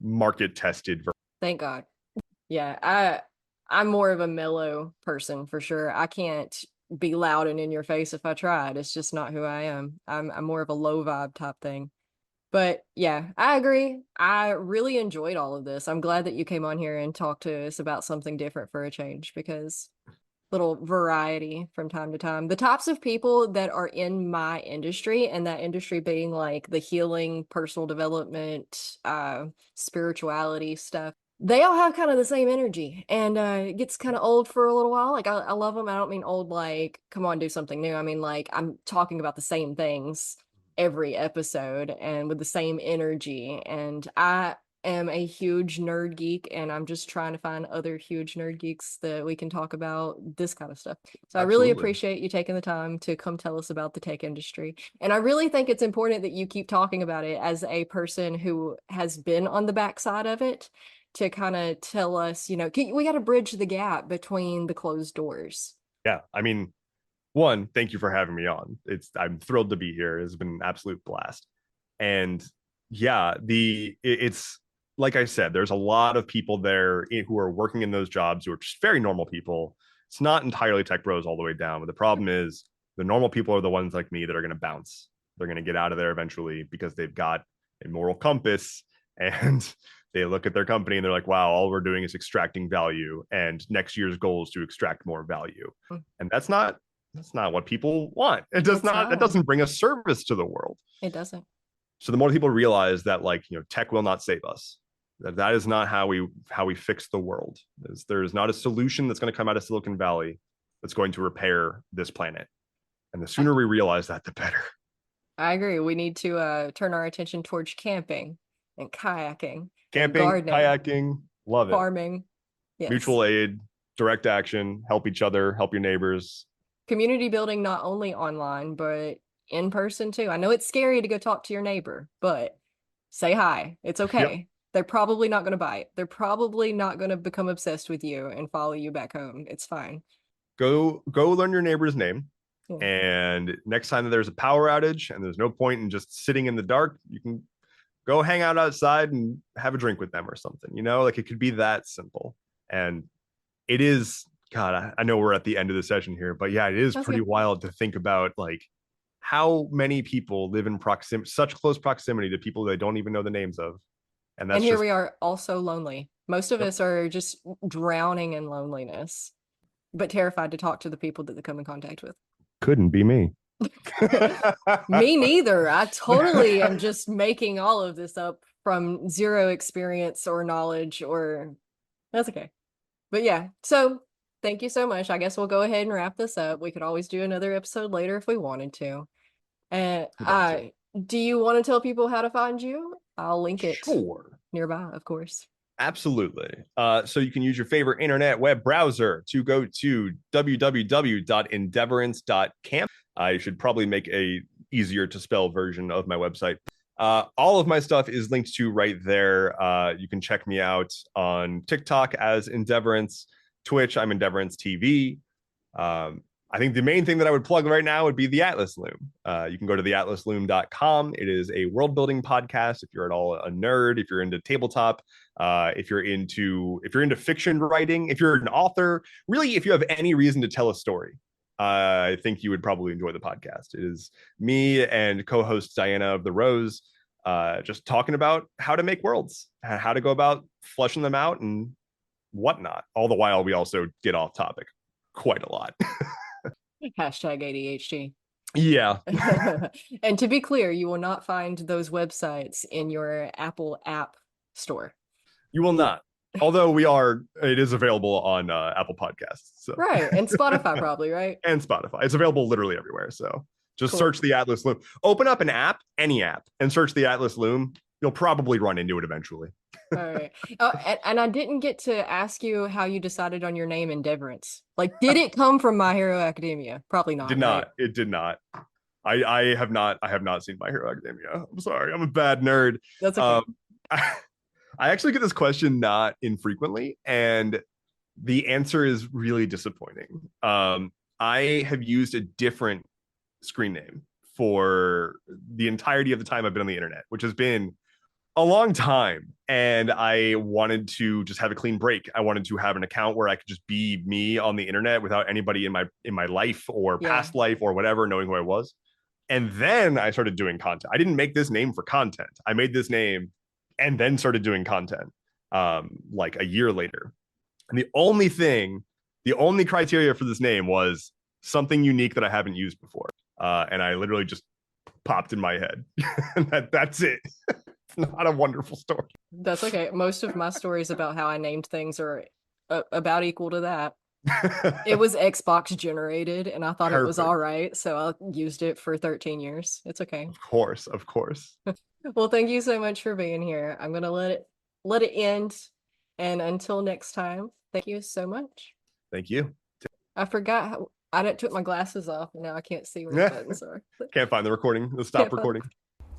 market tested. Thank God. Yeah, I'm more of a mellow person for sure. I can't be loud and in your face if I tried. It's just not who I am. I'm more of a low vibe type thing. But yeah, I agree. I really enjoyed all of this. I'm glad that you came on here and talked to us about something different for a change, because little variety from time to time. The types of people that are in my industry, and that industry being like the healing, personal development, spirituality stuff, they all have kind of the same energy, and it gets kind of old for a little while. Like I love them. I don't mean old like come on, do something new. I mean like I'm talking about the same things every episode and with the same energy. And I am a huge nerd geek, and I'm just trying to find other huge nerd geeks that we can talk about this kind of stuff. So I really Absolutely. appreciate you taking the time to come tell us about the tech industry. And I really think it's important that you keep talking about it as a person who has been on the backside of it, to kind of tell us, we got to bridge the gap between the closed doors. Yeah. I mean, one, thank you for having me on. I'm thrilled to be here. It's been an absolute blast. And yeah, it's like I said, there's a lot of people there who are working in those jobs who are just very normal people. It's not entirely tech bros all the way down, but the problem is the normal people are the ones like me that are going to bounce. They're going to get out of there eventually because they've got a moral compass, and they look at their company and they're like, wow, all we're doing is extracting value, and next year's goal is to extract more value. And that's not what people want. It's It not. doesn't bring a service to the world. It doesn't. So the more people realize that, like, tech will not save us, that is not how we fix the world. There's not a solution that's going to come out of Silicon Valley that's going to repair this planet. And the I, sooner we realize that, the better. I agree. We need to turn our attention towards camping and kayaking and Camping, gardening, kayaking, love it. farming. Yes. Mutual aid, direct action, help each other, help your neighbors. Community building, not only online, but in person too. I know it's scary to go talk to your neighbor, but say hi. It's Yep. okay. They're probably not going to bite. They're probably not going to become obsessed with you and follow you back home. It's fine. Go learn your neighbor's name. Yeah. And next time that there's a power outage and there's no point in just sitting in the dark, you can go hang out outside and have a drink with them or something. Like it could be that simple. And it is, God, I know we're at the end of the session here, but yeah, it is That's pretty good. wild to think about, like, how many people live in such close proximity to people they don't even know the names of. And And that's here just, we are, all so lonely. Most of yep, us are just drowning in loneliness, but terrified to talk to the people that they come in contact with. couldn't be me. Me neither. I totally am just making all of this up from zero experience or knowledge, or that's okay. But yeah, so thank you so much. I guess we'll go ahead and wrap this up. We could always do another episode later if we wanted to. And Would love to. do you want to tell people how to find you? I'll link it Sure. nearby, of course. Absolutely. So you can use your favorite internet web browser to go to www.endeavorance.camp. I should probably make a easier to spell version of my website. All of my stuff is linked to right there. You can check me out on TikTok as Endeavorance, Twitch, I'm Endeavorance TV. I think the main thing that I would plug right now would be the Atlas Loom. You can go to theatlasloom.com. It is a world building podcast. If you're at all a nerd, if you're into tabletop, if you're into fiction writing, if you're an author, really, if you have any reason to tell a story, I think you would probably enjoy the podcast. It is me and co-host Diana of the Rose, just talking about how to make worlds, how to go about fleshing them out and whatnot. All the while, we also get off topic quite a lot. Hashtag ADHD. Yeah. And to be clear, you will not find those websites in your Apple app store. You will not. Although it is available on Apple Podcasts. So. Right. And Spotify probably, right? And Spotify. It's available literally everywhere. So just Cool. search the Atlas Loom. Open up an app, any app, and search the Atlas Loom. You'll probably run into it eventually. All right. Oh, and I didn't get to ask you how you decided on your name, Endeavorance. Like, did it come from My Hero Academia? Probably Did not, right? not. It did not. I have not seen My Hero Academia. I'm sorry. I'm a bad nerd. That's okay. Um, I, I actually get this question not infrequently, and the answer is really disappointing. I have used a different screen name for the entirety of the time I've been on the internet, which has been a long time. And I wanted to just have a clean break. I wanted to have an account where I could just be me on the internet without anybody in my life or Yeah. past life or whatever knowing who I was. And then I started doing content. I didn't make this name for content. I made this name and then started doing content like a year later. And the only criteria for this name was something unique that I haven't used before. And I literally just popped in my head. That's it. It's not a wonderful story. That's okay. Most of my stories about how I named things are about equal to that. It was Xbox generated, and I thought it was all Perfect. right, so I used it for 13 years. It's okay. Of course, of course. Well, thank you so much for being here. I'm gonna let it end, and until next time, thank you so much. Thank you. I forgot how I didn't took my glasses off, and now I can't see where the buttons are. Can't find the recording. Let's stop Can't find recording.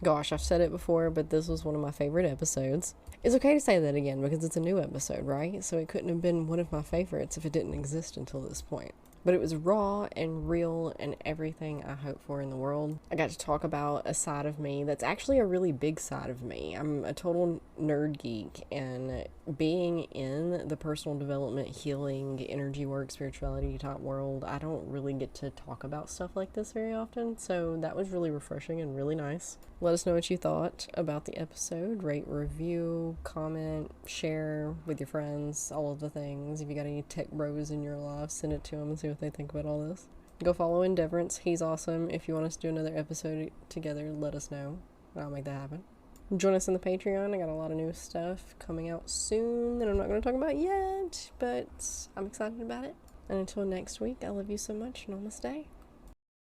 Gosh, I've said it before, but this was one of my favorite episodes. It's okay to say that again because it's a new episode, right? So it couldn't have been one of my favorites if it didn't exist until this point. But it was raw and real and everything I hope for in the world. I got to talk about a side of me that's actually a really big side of me. I'm a total nerd geek, and being in the personal development, healing, energy work, spirituality type world, I don't really get to talk about stuff like this very often. So that was really refreshing and really nice. Let us know what you thought about the episode. Rate, review, comment, share with your friends, all of the things. If you got any tech bros in your life, send it to them and see what they think about all this. Go follow Endeavorance. He's awesome. If you want us to do another episode together, let us know. I'll make that happen. Join us in the Patreon. I got a lot of new stuff coming out soon that I'm not going to talk about yet, but I'm excited about it. And until next week, I love you so much. Namaste.